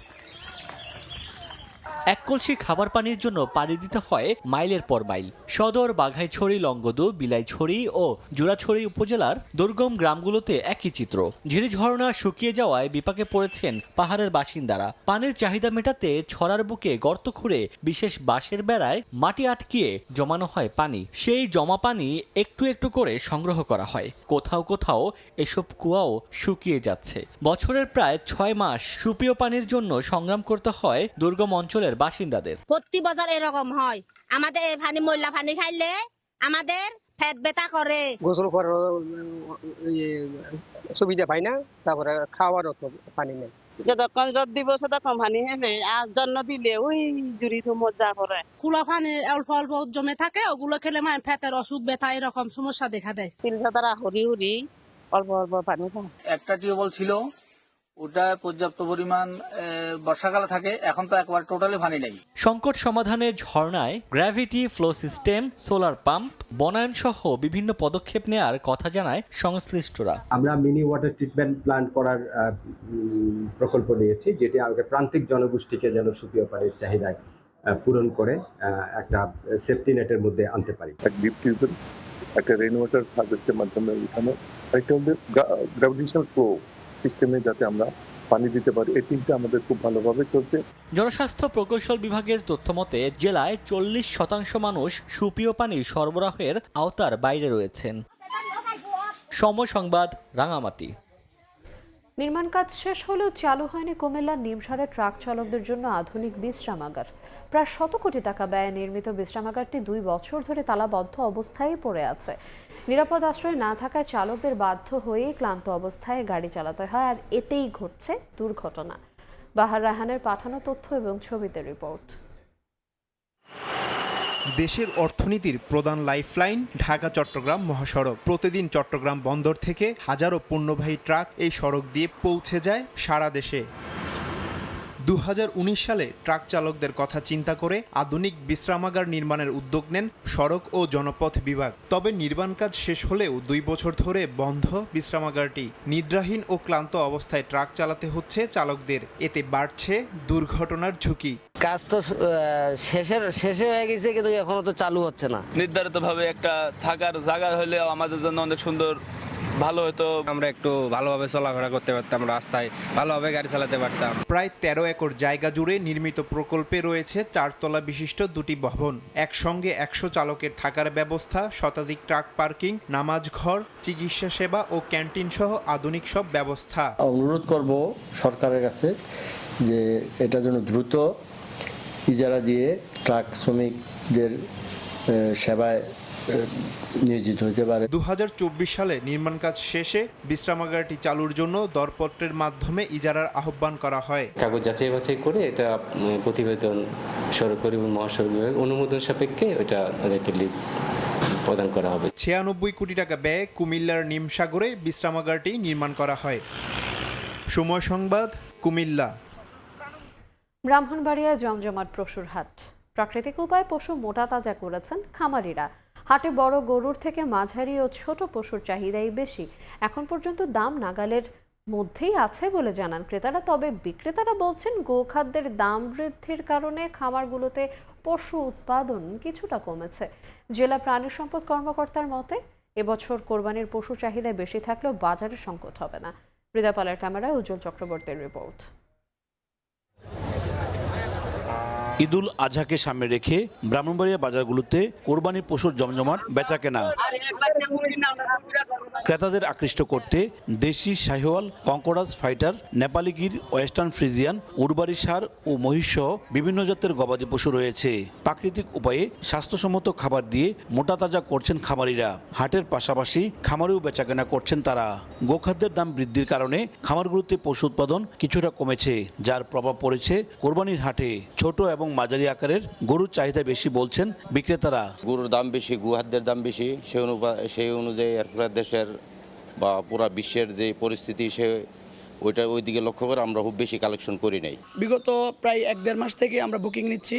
এক কলসি খাবার পানির জন্য পাড়ি দিতে হয় মাইলের পর মাইল। সদর, বাঘাইছড়ি, লংগদু, বিলাইছড়ি ও জোড়াছড়ি উপজেলার দুর্গম গ্রামগুলোতে একই চিত্র। ঝিরিঝর্ণা শুকিয়ে যাওয়ায় বিপাকে পড়েছেন পাহাড়ের বাসিন্দারা। পানির চাহিদা মেটাতে ছড়ার বুকে গর্ত খুঁড়ে বিশেষ বাঁশের বেড়ায় মাটি আটকিয়ে জমানো হয় পানি। সেই জমা পানি একটু একটু করে সংগ্রহ করা হয়। কোথাও কোথাও এসব কুয়াও শুকিয়ে যাচ্ছে। বছরের প্রায় 6 মাস সুপেয় পানির জন্য সংগ্রাম করতে হয় দুর্গম অঞ্চলের বাসিন্দাদের। প্রতি বছর এরকম হয়। আমাদের এই পানি ময়লা পানি খাইলে আমাদের পেট ব্যথা করে। গোসল করার সুবিধা পাই না, তারপরে খাওয়ারও তো পানি নেই। যতক্ষণ জল দিব ততক্ষণ পানি হেবে, আর জন্য দিলে ওই জুড়ি তো মজা করে। কুলা পানি অল্প অল্প জমে থাকে, ওগুলো খেলে মানে পেটের অসুখ ব্যথা এরকম সমস্যা দেখা দেয়। তারা হরি হরি অল্প অল্প পানি খায়। একটা টিউবওয়েল ছিল, ওটা পর্যাপ্ত পরিমাণ বর্ষাকালে থাকে, এখন তো একবার টোটালি পানি নেই। সংকট সমাধানে ঝর্ণায় gravity flow system, solar pump, বনায়ন সহ বিভিন্ন পদক্ষেপ নেওয়ার কথা জানায় সংশ্লিষ্টরা। আমরা মিনি ওয়াটার ট্রিটমেন্ট প্ল্যান্ট করার প্রকল্প নিয়েছি, যেটি আমাদের প্রান্তিক জনগোষ্ঠীকে যেন সুপেয় পানির চাহিদায় পূরণ করে একটা সেফটি নেটের মধ্যে আনতে পারি। একটা রেইন ওয়াটার হারভেস্টের মাধ্যমে এখানে একটা গ্র্যাভিটেশনাল ফ্লো সিস্টেমে যাতে আমরা পানি দিতে পারি, এই তিনটা আমাদের খুব ভালোভাবে চলছে। জনস্বাস্থ্য প্রকৌশল বিভাগের তথ্যমতে জেলায় 40% মানুষ সুপেয় পানি সরবরাহের আওতার বাইরে রয়েছেন। সময় সংবাদ, রাঙামাটি। নির্মাণ কাজ শেষ হলেও চালু হয়নি কুমিল্লার নিমসারে ট্রাক চালকদের জন্য আধুনিক বিশ্রামাগার। প্রায় 100 কোটি টাকা ব্যয়ে নির্মিত বিশ্রামাগারটি 2 বছর ধরে তালাবদ্ধ অবস্থায় পড়ে আছে। নিরাপদ আশ্রয় না থাকায় চালকদের বাধ্য হয়ে ক্লান্ত অবস্থায় গাড়ি চালাতে হয়, আর এতেই ঘটছে দুর্ঘটনা। বাহার রায়হানের পাঠানো তথ্য এবং ছবিতে রিপোর্ট। দেশের অর্থনীতির প্রধান লাইফলাইন ঢাকা চট্টগ্রাম মহাসড়ক। প্রতিদিন চট্টগ্রাম বন্দর থেকে হাজারো পণ্যবাহী ট্রাক এই সড়ক দিয়ে পৌঁছে যায় সারা দেশে। 2019 সালে ট্রাক চালকদের কথা চিন্তা করে আধুনিক বিশ্রামাগার নির্মাণের উদ্যোগ নেন সড়ক ও জনপথ বিভাগ। তবে নির্মাণ কাজ শেষ হলেও 2 বছর ধরে বন্ধ বিশ্রামাগারটি। নিদ্রাহীন ও ক্লান্ত অবস্থায় ট্রাক চালাতে হচ্ছে চালকদের, এতে বাড়ছে দুর্ঘটনার ঝুঁকি। কাজ তো শেষে হয়ে গেছে, কিন্তু এখনো তো চালু হচ্ছে না। নির্ধারিতভাবে একটা থাকার জায়গা হলে আমাদের জন্য অনেক সুন্দর ভালো হতো, আমরা একটু ভালোভাবে চলাফেরা করতে পারতাম, রাস্তায় ভালোভাবে গাড়ি চালাতে পারতাম। প্রায় 13 একর জায়গা জুড়ে নির্মিত প্রকল্পে রয়েছে 4 তলা বিশিষ্ট 2টি ভবন। একসঙ্গে 100 চালকের থাকার ব্যবস্থা, শতাধিক ট্রাক পার্কিং, নামাজ ঘর, চিকিৎসা সেবা ও ক্যান্টিন সহ আধুনিক সব ব্যবস্থা। অনুরোধ করব সরকারের কাছে যে এটা যেন দ্রুত ইজারা দিয়ে ট্রাক শ্রমিকদের সেবায় নিয়োজিত হতে পারে। 2024 সালে নির্মাণ কাজ শেষে বিশ্রামাগারটি চালুর জন্য দরপত্রের মাধ্যমে ইজারার আহ্বান করা হয়। কাগজ যাচাই বাছাই করে এটা প্রতিবেদন সড়ক পরিবহন মহাসড়ক বিভাগ অনুমোদন সাপেক্ষে ওটা ওদেরকে লিজ প্রদান করা হবে। 96 কোটি টাকা ব্যয়ে কুমিল্লার নিমসাগরে বিশ্রামাগারটি নির্মাণ করা হয়। সময় সংবাদ, কুমিল্লা। ব্রাহ্মণবাড়িয়ায় জমজমাট পশুর হাট। প্রাকৃতিক উপায়ে পশু মোটা তাজা করেছেন খামারিরা। হাটে বড় গরুর থেকে মাঝারি ও ছোট পশুর চাহিদাই বেশি। এখন পর্যন্ত দাম নাগালের মধ্যেই আছে বলে জানান ক্রেতারা। তবে বিক্রেতারা বলছেন গোখাদ্যের দাম বৃদ্ধির কারণে খামারগুলোতে পশু উৎপাদন কিছুটা কমেছে। জেলা প্রাণী সম্পদ কর্মকর্তার মতে এবছর কোরবানির পশু চাহিদা বেশি থাকলেও বাজারে সংকট হবে না। হৃদয়পালের ক্যামেরায় উজ্জ্বল চক্রবর্তীর রিপোর্ট। ঈদুল আজহাকে সামনে রেখে ব্রাহ্মণবাড়িয়া বাজারগুলোতে কোরবানির পশুর জমজমাট বেচাকেনা। ক্রেতাদের আকৃষ্ট করতে দেশি Sahiwal, Kankrej fighter, Nepali Gir, western Friesian, উরবারি ষাঁড় ও মহিষ সহ বিভিন্ন জাতের গবাদি পশু রয়েছে। প্রাকৃতিক উপায়ে স্বাস্থ্যসম্মত খাবার দিয়ে মোটা তাজা করছেন খামারিরা। হাটের পাশাপাশি খামারেও বেচাকেনা করছেন তারা। গোখাদ্যের দাম বৃদ্ধির কারণে খামারগুলোতে পশু উৎপাদন কিছুটা কমেছে, যার প্রভাব পড়েছে কোরবানির হাটে। ছোট এবং মাঝারি আকারের গরুর চাহিদা বেশি বলছেন বিক্রেতারা। গরুর দাম বেশি, গোখাদ্যের দাম বেশি, সেই অনুযায়ী দেশের বা পুরা বিশ্বের যে পরিস্থিতি ওই দিকে লক্ষ্য করে আমরা খুব বেশি কালেকশন করি নাই। বিগত প্রায় 1-1.5 মাস থেকে আমরা বুকিং নিচ্ছি।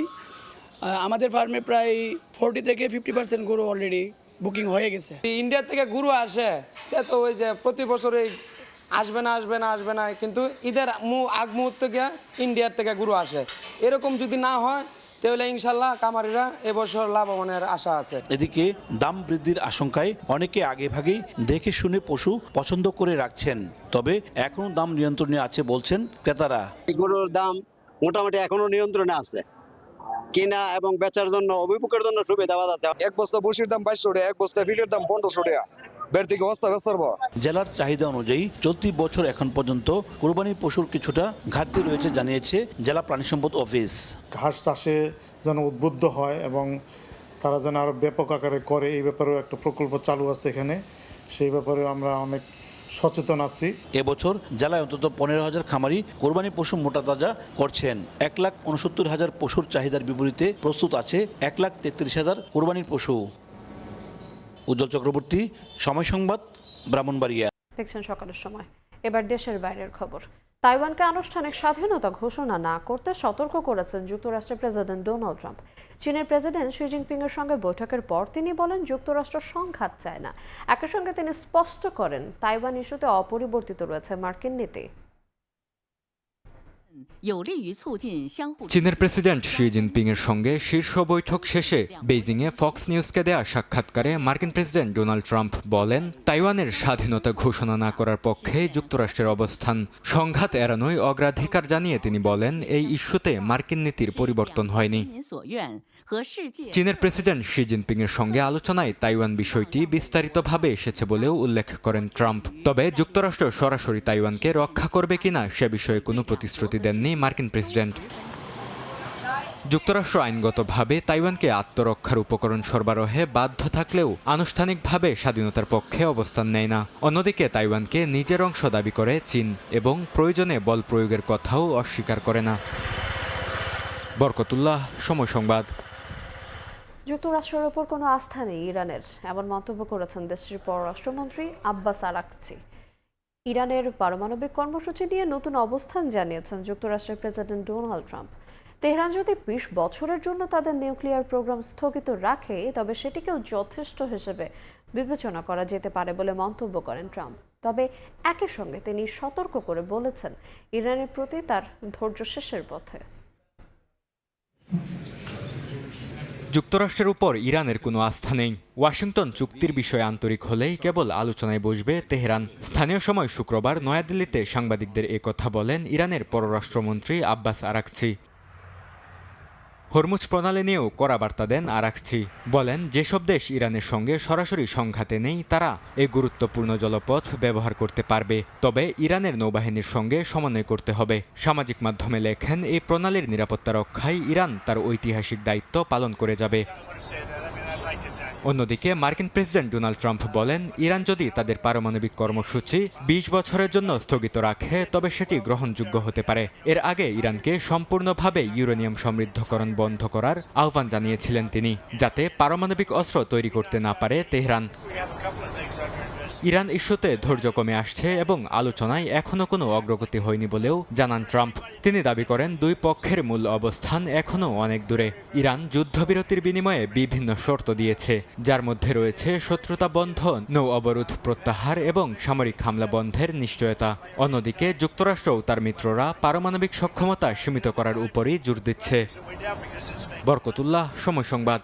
আমাদের ফার্মে প্রায় 40 থেকে 50% গরু অলরেডি বুকিং হয়ে গেছে। ইন্ডিয়া থেকে গরু আসে তো ওই যে প্রতি বছরে আসবে না কিন্তু ঈদের আগ মুহূর্তে গিয়ে ইন্ডিয়ার থেকে গরু আসে। এরকম যদি না হয় তাহলে ইনশাল্লাহ কামারিরা এবছর লাভবানের আশা আছে। এদিকে দাম বৃদ্ধির আশঙ্কায় অনেকে আগেভাগেই দেখে শুনে পশু পছন্দ করে রাখছেন, তবে এখনো দাম নিয়ন্ত্রণে আছে বলছেন ক্রেতারা। গরুর দাম মোটামুটি এখনো নিয়ন্ত্রণে আছে, কিনা এবং বেচার জন্য অভিমুখের জন্য সুবিধা আছে। এক বস্তা বসির দাম 2200 টাকা, এক বস্তা ফিটের দাম 1500 টাকা। জেলার চাহিদা অনুযায়ী চলতি বছর এখন পর্যন্ত কোরবানির পশুর কিছুটা ঘাটতি রয়েছে জানিয়েছে জেলা প্রাণী সম্পদ অফিস। ঘাস চাষে যেন উদ্বুদ্ধ হয় এবং তারা যেন আরো ব্যাপক আকারে করে, এই ব্যাপারেও একটা প্রকল্প চালু আছে এখানে, সেই ব্যাপারে আমরা অনেক সচেতন আছি। এবছর জেলায় অন্তত 15,000 খামারি কোরবানি পশু মোটা তাজা করছেন। 1,69,000 পশুর চাহিদার বিপরীতে প্রস্তুত আছে 1,33,000 কোরবানির পশু। উজ্জ্বল চক্রবর্তী, সময় সংবাদ, ব্রাহ্মণবাড়িয়া। দেখছেন সকালের সময়। এবার দেশের বাইরের খবর। তাইওয়ানকে আনুষ্ঠানিক স্বাধীনতা ঘোষণা না করতে সতর্ক করেছেন যুক্তরাষ্ট্রের প্রেসিডেন্ট ডোনাল্ড ট্রাম্প। চীনের প্রেসিডেন্ট শি জিনপিং এর সঙ্গে বৈঠকের পর তিনি বলেন যুক্তরাষ্ট্র সংঘাত চায় না। একই সঙ্গে তিনি স্পষ্ট করেন তাইওয়ান ইস্যুতে অপরিবর্তিত রয়েছে মার্কিন নীতি। চীনের প্রেসিডেন্ট শি জিনপিং এর সঙ্গে শীর্ষ বৈঠক শেষে বেইজিংয়ে ফক্স নিউজকে দেয়া সাক্ষাৎকারে মার্কিন প্রেসিডেন্ট ডোনাল্ড ট্রাম্প বলেন তাইওয়ানের স্বাধীনতা ঘোষণা না করার পক্ষে যুক্তরাষ্ট্রের অবস্থান। সংঘাত এড়ানোই অগ্রাধিকার জানিয়ে তিনি বলেন এই ইস্যুতে মার্কিন নীতির পরিবর্তন হয়নি। চীনের প্রেসিডেন্ট শি জিনপিং এর সঙ্গে আলোচনায় তাইওয়ান বিষয়টি বিস্তারিতভাবে এসেছে বলেও উল্লেখ করেন ট্রাম্প। তবে যুক্তরাষ্ট্র সরাসরি তাইওয়ানকে রক্ষা করবে কিনা সে বিষয়ে কোনো প্রতিশ্রুতি দেননি মার্কিন প্রেসিডেন্ট। যুক্তরাষ্ট্র আইনগতভাবে তাইওয়ানকে আত্মরক্ষার উপকরণ সরবরাহে বাধ্য থাকলেও আনুষ্ঠানিকভাবে স্বাধীনতার পক্ষে অবস্থান নেয় না। অন্যদিকে তাইওয়ানকে নিজের অংশ দাবি করে চীন এবং প্রয়োজনে বল প্রয়োগের কথাও অস্বীকার করে না। বরকতুল্লাহ, সময় সংবাদ। যুক্তরাষ্ট্রের ওপর কোনো আস্থা নেই ইরানের, এমন মন্তব্য করেছেন দেশটির পররাষ্ট্রমন্ত্রী আব্বাস আরাকচি। ইরানের পারমাণবিক কর্মসূচি নিয়ে নতুন অবস্থান জানিয়েছেন যুক্তরাষ্ট্রের প্রেসিডেন্ট ডোনাল্ড ট্রাম্প। তেহরান যদি 20 বছরের জন্য তাদের নিউক্লিয়ার প্রোগ্রাম স্থগিত রাখে তবে সেটিকেও যথেষ্ট হিসেবে বিবেচনা করা যেতে পারে বলে মন্তব্য করেন ট্রাম্প। তবে একই সঙ্গে তিনি সতর্ক করে বলেছেন ইরানের প্রতি তার ধৈর্য শেষের পথে। যুক্তরাষ্ট্রের উপর ইরানের কোনো আস্থা নেই। ওয়াশিংটন চুক্তির বিষয়ে আন্তরিক হলেই কেবল আলোচনায় বসবে তেহরান। স্থানীয় সময় শুক্রবার নয়াদিল্লিতে সাংবাদিকদের একথা বলেন ইরানের পররাষ্ট্রমন্ত্রী আব্বাস আরাকচি। হরমুজ প্রণালী নিয়েও কড়া বার্তা দেন আরাকচি। বলেন যেসব দেশ ইরানের সঙ্গে সরাসরি সংঘাতে নেই তারা এই গুরুত্বপূর্ণ জলপথ ব্যবহার করতে পারবে, তবে ইরানের নৌবাহিনীর সঙ্গে সমন্বয় করতে হবে। সামাজিক মাধ্যমে লেখেন এই প্রণালীর নিরাপত্তা রক্ষায় ইরান তার ঐতিহাসিক দায়িত্ব পালন করে যাবে। অন্যদিকে মার্কিন প্রেসিডেন্ট ডোনাল্ড ট্রাম্প বলেন ইরান যদি তাদের পারমাণবিক কর্মসূচি 20 বছরের জন্য স্থগিত রাখে তবে সেটি গ্রহণযোগ্য হতে পারে। এর আগে ইরানকে সম্পূর্ণভাবে ইউরেনিয়াম সমৃদ্ধকরণ বন্ধ করার আহ্বান জানিয়েছিলেন তিনি, যাতে পারমাণবিক অস্ত্র তৈরি করতে না পারে তেহরান। ইরান ইস্যুতে ধৈর্য কমে আসছে এবং আলোচনায় এখনো কোনো অগ্রগতি হয়নি বলেও জানান ট্রাম্প। তিনি দাবি করেন দুই পক্ষের মূল অবস্থান এখনো অনেক দূরে। ইরান যুদ্ধবিরতির বিনিময়ে বিভিন্ন শর্ত দিয়েছে, যার মধ্যে রয়েছে শত্রুতা বন্ধ, নৌ অবরোধ প্রত্যাহার এবং সামরিক হামলা বন্ধের নিশ্চয়তা। অন্যদিকে যুক্তরাষ্ট্রও তার মিত্ররা পারমাণবিক সক্ষমতা সীমিত করার উপরই জোর দিচ্ছে। বরকতুল্লাহ, সময় সংবাদ।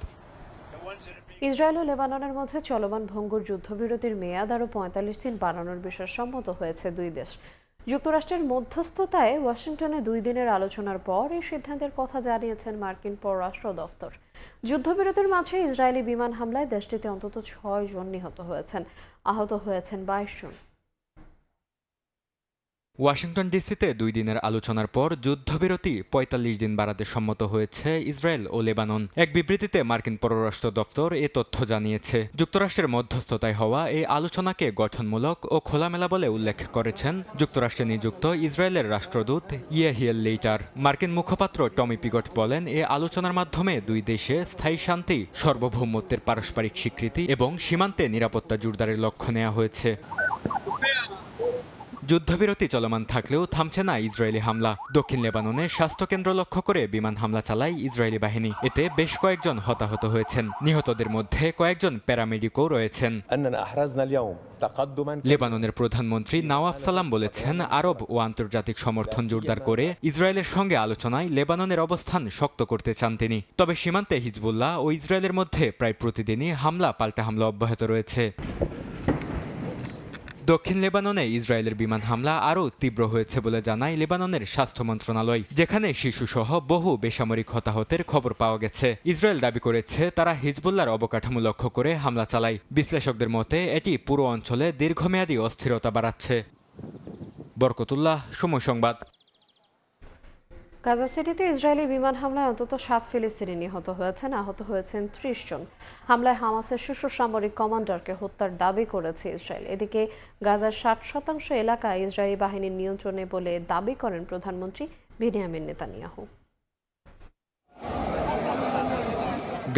ইসরায়েল ও লেবাননের মধ্যে চলমান ভঙ্গুর যুদ্ধবিরতির মেয়াদ আরও 45 দিন বাড়ানোর বিষয়ে সম্মত হয়েছে দুই দেশ। যুক্তরাষ্ট্রের মধ্যস্থতায় ওয়াশিংটনে 2 দিনের আলোচনার পর এই সিদ্ধান্তের কথা জানিয়েছেন মার্কিন পররাষ্ট্র দফতর। যুদ্ধবিরতির মাঝে ইসরায়েলি বিমান হামলায় দেশটিতে অন্তত 6 জন নিহত হয়েছেন, আহত হয়েছেন 22 জন। ওয়াশিংটন ডিসিতে 2 দিনের আলোচনার পর যুদ্ধবিরতি 45 দিন বাড়াতে সম্মত হয়েছে ইসরায়েল ও লেবানন। এক বিবৃতিতে মার্কিন পররাষ্ট্র দপ্তর এ তথ্য জানিয়েছে। যুক্তরাষ্ট্রের মধ্যস্থতায় হওয়া এই আলোচনাকে গঠনমূলক ও খোলামেলা বলে উল্লেখ করেছেন যুক্তরাষ্ট্রে নিযুক্ত ইসরায়েলের রাষ্ট্রদূত ইয়াহিয়েল লেইটার। মার্কিন মুখপাত্র টমি পিগট বলেন এ আলোচনার মাধ্যমে দুই দেশে স্থায়ী শান্তি, সার্বভৌমত্বের পারস্পরিক স্বীকৃতি এবং সীমান্তে নিরাপত্তা জোরদারের লক্ষ্য নেওয়া হয়েছে। যুদ্ধবিরতি চলমান থাকলেও থামছে না ইসরায়েলি হামলা। দক্ষিণ লেবাননে স্বাস্থ্যকেন্দ্র লক্ষ্য করে বিমান হামলা চালায় ইসরায়েলি বাহিনী। এতে বেশ কয়েকজন হতাহত হয়েছেন। নিহতদের মধ্যে কয়েকজন প্যারামেডিকও রয়েছেন। লেবাননের প্রধানমন্ত্রী নওয়াফ সালাম বলেছেন, আরব ও আন্তর্জাতিক সমর্থন জোরদার করে ইসরায়েলের সঙ্গে আলোচনায় লেবাননের অবস্থান শক্ত করতে চান তিনি। তবে সীমান্তে হিজবুল্লাহ ও ইসরায়েলের মধ্যে প্রায় প্রতিদিনই হামলা পাল্টা হামলা অব্যাহত রয়েছে। দক্ষিণ লেবাননে ইসরায়েলের বিমান হামলা আরও তীব্র হয়েছে বলে জানায় লেবাননের স্বাস্থ্য মন্ত্রণালয়, যেখানে শিশুসহ বহু বেসামরিক হতাহতের খবর পাওয়া গেছে। ইসরায়েল দাবি করেছে তারা হিজবুল্লাহর অবকাঠামো লক্ষ্য করে হামলা চালায়। বিশ্লেষকদের মতে এটি পুরো অঞ্চলে দীর্ঘমেয়াদী অস্থিরতা বাড়াচ্ছে। বরকতুল্লাহ, সময় সংবাদ। গাজা সিটিতে ইসরায়েলি বিমান হামলায় অন্তত 7 ফিলিস্তিনি নিহত হয়েছেন, আহত হয়েছেন 30 জন। হামলায় হামাসের শীর্ষ সামরিক কমান্ডারকে হত্যার দাবি করেছে ইসরায়েল। এদিকে গাজার 60% এলাকা ইসরায়েলি বাহিনীর নিয়ন্ত্রণে বলে দাবি করেন প্রধানমন্ত্রী বেনিয়ামিন নেতানিয়াহু।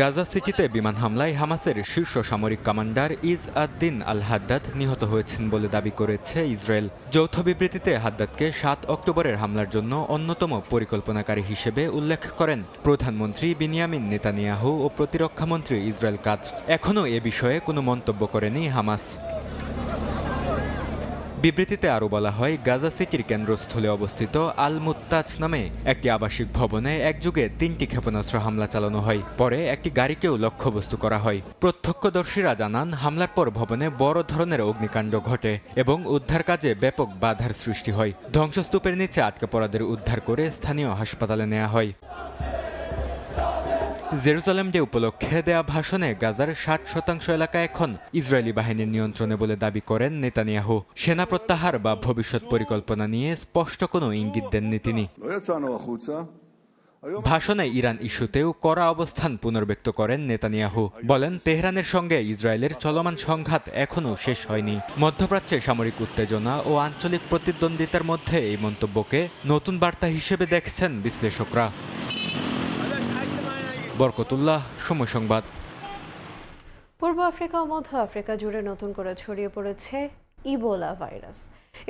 গাজা সিটিতে বিমান হামলায় হামাসের শীর্ষ সামরিক কমান্ডার ইজ আদ-দিন আল হাদ্দাদ নিহত হয়েছেন বলে দাবি করেছে ইসরায়েল। যৌথ বিবৃতিতে হাদ্দাদকে 7 অক্টোবরের হামলার জন্য অন্যতম পরিকল্পনাকারী হিসেবে উল্লেখ করেন প্রধানমন্ত্রী বেনিয়ামিন নেতানিয়াহু ও প্রতিরক্ষামন্ত্রী ইসরায়েল কাৎজ। এখনও এ বিষয়ে কোনো মন্তব্য করেনি হামাস। বিবৃতিতে আরও বলা হয়, গাজা সিটির কেন্দ্রস্থলে অবস্থিত আল মুত্তাজ নামে একটি আবাসিক ভবনে একযোগে 3টি ক্ষেপণাস্ত্র হামলা চালানো হয়। পরে একটি গাড়িকেও লক্ষ্যবস্তু করা হয়। প্রত্যক্ষদর্শীরা জানান, হামলার পর ভবনে বড় ধরনের অগ্নিকাণ্ড ঘটে এবং উদ্ধার কাজে ব্যাপক বাধার সৃষ্টি হয়। ধ্বংসস্তূপের নিচে আটকে পড়াদের উদ্ধার করে স্থানীয় হাসপাতালে নেওয়া হয়। জেরুজালেম ডে উপলক্ষে দেয়া ভাষণে গাজার 60% এলাকা এখন ইসরায়েলি বাহিনীর নিয়ন্ত্রণে বলে দাবি করেন নেতানিয়াহু। সেনা প্রত্যাহার বা ভবিষ্যৎ পরিকল্পনা নিয়ে স্পষ্ট কোনো ইঙ্গিত দেননি তিনি। ভাষণে ইরান ইস্যুতেও কড়া অবস্থান পুনর্ব্যক্ত করেন নেতানিয়াহু। বলেন, তেহরানের সঙ্গে ইসরায়েলের চলমান সংঘাত এখনও শেষ হয়নি। মধ্যপ্রাচ্যে সামরিক উত্তেজনা ও আঞ্চলিক প্রতিদ্বন্দ্বিতার মধ্যে এই মন্তব্যকে নতুন বার্তা হিসেবে দেখছেন বিশ্লেষকরা। বরকতুল্লাহ, সময় সংবাদ। পূর্ব আফ্রিকা ও মধ্য আফ্রিকা জুড়ে নতুন করে ছড়িয়ে পড়েছে ইবোলা ভাইরাস।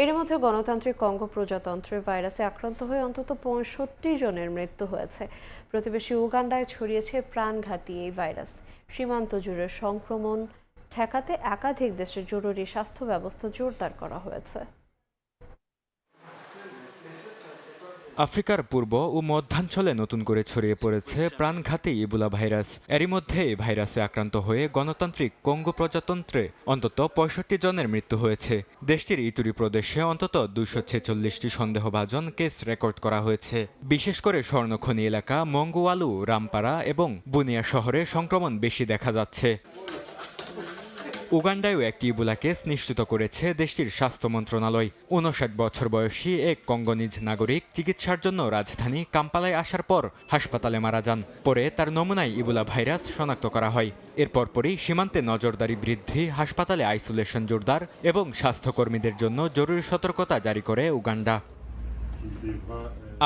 এর মধ্যে গণতান্ত্রিক কঙ্গো প্রজাতন্ত্রের ভাইরাসে আক্রান্ত হয়ে অন্তত 65 জনের মৃত্যু হয়েছে। প্রতিবেশী উগান্ডায় ছড়িয়েছে প্রাণঘাতী এই ভাইরাস। সীমান্ত জুড়ে সংক্রমণ ঠেকাতে একাধিক দেশের জরুরি স্বাস্থ্য ব্যবস্থা জোরদার করা হয়েছে। আফ্রিকার পূর্ব ও মধ্যাঞ্চলে নতুন করে ছড়িয়ে পড়েছে প্রাণঘাতী ইবোলা ভাইরাস। এরই মধ্যে এই ভাইরাসে আক্রান্ত হয়ে গণতান্ত্রিক কঙ্গো প্রজাতন্ত্রে অন্তত 65 জনের মৃত্যু হয়েছে। দেশটির ইতুরি প্রদেশে অন্তত 246টি সন্দেহভাজন কেস রেকর্ড করা হয়েছে। বিশেষ করে স্বর্ণখনি এলাকা মঙ্গুয়ালু, রামপারা এবং বুনিয়া শহরে সংক্রমণ বেশি দেখা যাচ্ছে। উগান্ডায়ও একটি ইবোলা কেস নিশ্চিত করেছে দেশটির স্বাস্থ্য মন্ত্রণালয়। 59 বছর বয়সী এক কঙ্গোনিজ নাগরিক চিকিৎসার জন্য রাজধানী কাম্পালায় আসার পর হাসপাতালে মারা যান। পরে তার নমুনায় ইবোলা ভাইরাস শনাক্ত করা হয়। এর পরপরই সীমান্তে নজরদারি বৃদ্ধি, হাসপাতালে আইসোলেশন জোরদার এবং স্বাস্থ্যকর্মীদের জন্য জরুরি সতর্কতা জারি করে উগান্ডা।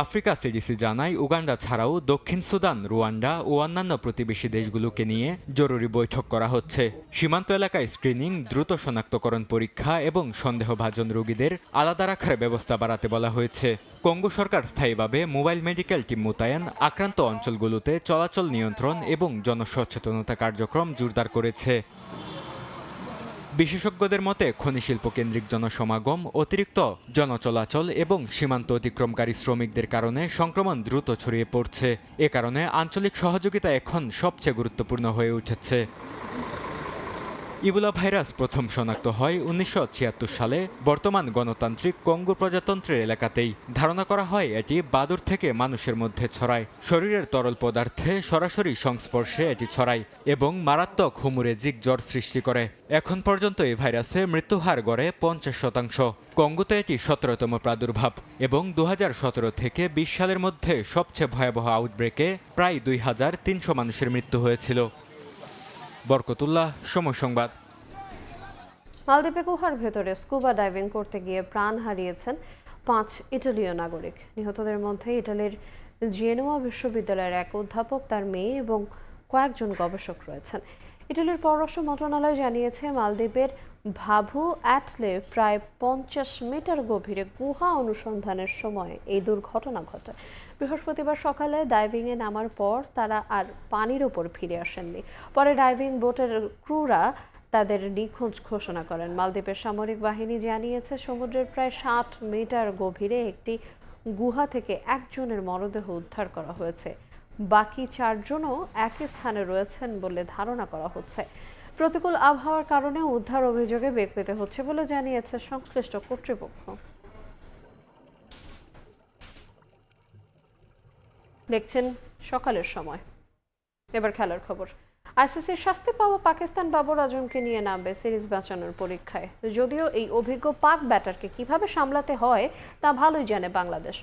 আফ্রিকা সিডিসি জানায়, উগান্ডা ছাড়াও দক্ষিণ সুদান, রুয়ান্ডা ও অন্যান্য প্রতিবেশী দেশগুলোকে নিয়ে জরুরি বৈঠক করা হচ্ছে। সীমান্ত এলাকায় স্ক্রিনিং, দ্রুত শনাক্তকরণ পরীক্ষা এবং সন্দেহভাজন রোগীদের আলাদা রাখার ব্যবস্থা বাড়াতে বলা হয়েছে। কঙ্গো সরকার স্থায়ীভাবে মোবাইল মেডিকেল টিম মোতায়েন, আক্রান্ত অঞ্চলগুলোতে চলাচল নিয়ন্ত্রণ এবং জনসচেতনতা কার্যক্রম জোরদার করেছে। বিশেষজ্ঞদের মতে খনি শিল্প কেন্দ্রিক জনসমাগম, অতিরিক্ত জনচলাচল এবং সীমান্ত অতিক্রমকারী শ্রমিকদের কারণে সংক্রমণ দ্রুত ছড়িয়ে পড়ছে। এ কারণে আঞ্চলিক সহযোগিতা এখন সবচেয়ে গুরুত্বপূর্ণ হয়ে উঠেছে। ইবোলা ভাইরাস প্রথম শনাক্ত হয় 1976 সালে বর্তমান গণতান্ত্রিক কঙ্গো প্রজাতন্ত্রের এলাকাতেই। ধারণা করা হয় এটি বাদুড় থেকে মানুষের মধ্যে ছড়ায়। শরীরের তরল পদার্থে সরাসরি সংস্পর্শে এটি ছড়ায় এবং মারাত্মক হেমোরেজিক জ্বর সৃষ্টি করে। এখন পর্যন্ত এই ভাইরাসে মৃত্যুহার গড়ে 50%। কঙ্গোতে এটি 17তম প্রাদুর্ভাব এবং 2017 থেকে 20 সালের মধ্যে সবচেয়ে ভয়াবহ আউটব্রেকে প্রায় 2300 মানুষের মৃত্যু হয়েছিল। বরকতুল্লাহ, সময় সংবাদ। মালদ্বীপে গুহার ভেতরে স্কুবা ডাইভিং করতে গিয়ে প্রাণ হারিয়েছেন 5 ইটালীয় নাগরিক। নিহতদের মধ্যে ইটালির জেনোয়া বিশ্ববিদ্যালয়ের এক অধ্যাপক, তার মেয়ে এবং কয়েকজন গবেষক রয়েছেন। ইটালির পররাষ্ট্র মন্ত্রণালয় জানিয়েছে, মালদ্বীপের ভাভু অ্যাটলে প্রায় 50 মিটার গভীরে গুহা অনুসন্ধানের সময় এই দুর্ঘটনা ঘটে। বৃহস্পতিবার সকালে ডাইভিংয়ে নামার পর তারা আর পানির ওপর ফিরে আসেননি। পরে ডাইভিং বোটের ক্রুরা তাদের নিখোঁজ ঘোষণা করেন। মালদ্বীপের সামরিক বাহিনী জানিয়েছে সমুদ্রের প্রায় 60 মিটার গভীরে একটি গুহা থেকে একজনের মরদেহ উদ্ধার করা হয়েছে। বাকি 4 জনও একই স্থানে রয়েছেন বলে ধারণা করা হচ্ছে। প্রতিকূল আবহাওয়ার কারণে উদ্ধার অভিযোগে বেগ পেতে হচ্ছে বলে জানিয়েছে সংশ্লিষ্ট কর্তৃপক্ষ। দেখছেন সকালের সময়। এবার খেলার খবর। আইসিসির শাস্তি পাওয়া পাকিস্তান বাবর আজমকে নিয়ে নামবে সিরিজ বাঁচানোর পরীক্ষায়। যদিও এই অভিজ্ঞ পাক ব্যাটারকে কিভাবে সামলাতে হয় তা ভালোই জানে বাংলাদেশ।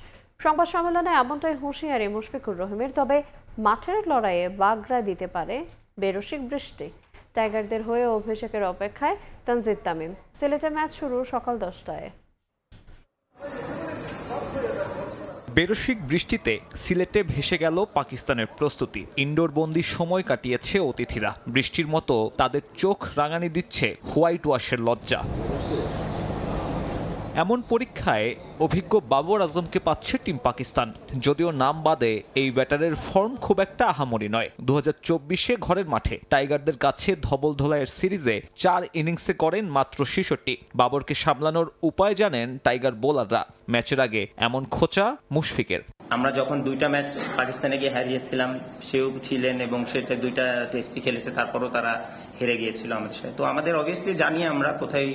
সংবাদ সম্মেলনে এমনটাই হুঁশিয়ারি মুশফিকুর রহিমের। তবে মাঠের লড়াইয়ে বাগড়া দিতে পারে বেরসিক বৃষ্টি। টাইগারদের হয়ে অভিষেকের অপেক্ষায় তানজিদ তামিম। সিলেটে ম্যাচ শুরু সকাল 10টায়। বেরসিক বৃষ্টিতে সিলেটে ভেসে গেল পাকিস্তানের প্রস্তুতি। ইনডোর বন্দি সময় কাটিয়েছে অতিথিরা। বৃষ্টির মতো তাদের চোখ রাঙানি দিচ্ছে হোয়াইট ওয়াশের লজ্জা। এমন পরীক্ষায় অভিজ্ঞ বাবর আজমকে পাচ্ছে টিম পাকিস্তান। যদিও নাম বাদে এই ব্যাটারের ফর্ম খুব একটা আহামরি নয়। 2024-এ ঘরের মাঠে টাইগারদের কাছে ধবল ধোলাইয়ের সিরিজে 4 ইনিংসে করেন মাত্র 66। বাবরকে সামলানোর উপায় জানেন টাইগার বোলাররা। ম্যাচের আগে এমন খোঁচা মুশফিকের। আমরা যখন 2টা ম্যাচ পাকিস্তানে গিয়ে হারিয়েছিলাম, সেও ছিলেন এবং সেটা 2টা টেস্টই খেলেছে, তারপরও তারা হেরে গিয়েছিল আমাদের সাথে। তো আমাদের অবভিয়াসলি জানি আমরা কোথায়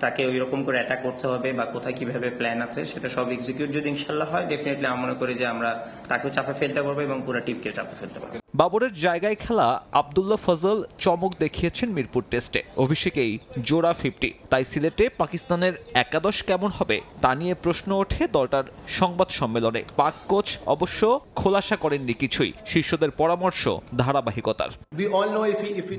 তাকে ওই রকম করে অ্যাটাক করতে হবে বা কোথায় কিভাবে প্ল্যান আছে, সেটা সব এক্সিকিউট যদি ইনশাল্লাহ হয়, ডেফিনেটলি আমি মনে করি যে আমরা তাকেও চাপে ফেলতে পারবো এবং পুরো টিমকেও চাপে ফেলতে পারবো। বাবরের জায়গায় খেলা আব্দুল্লাহ ফজল চমক দেখিয়েছেন মিরপুর টেস্টে। অভিষেকেই জোড়া 50। তাই সিলেটে পাকিস্তানের একাদশ কেমন হবে তা নিয়ে প্রশ্ন ওঠে দলটার সংবাদ সম্মেলনে। পাক কোচ অবশ্য খোলাসা করেননি কিছুই। শিষ্যদের পরামর্শ ধারাবাহিকতার।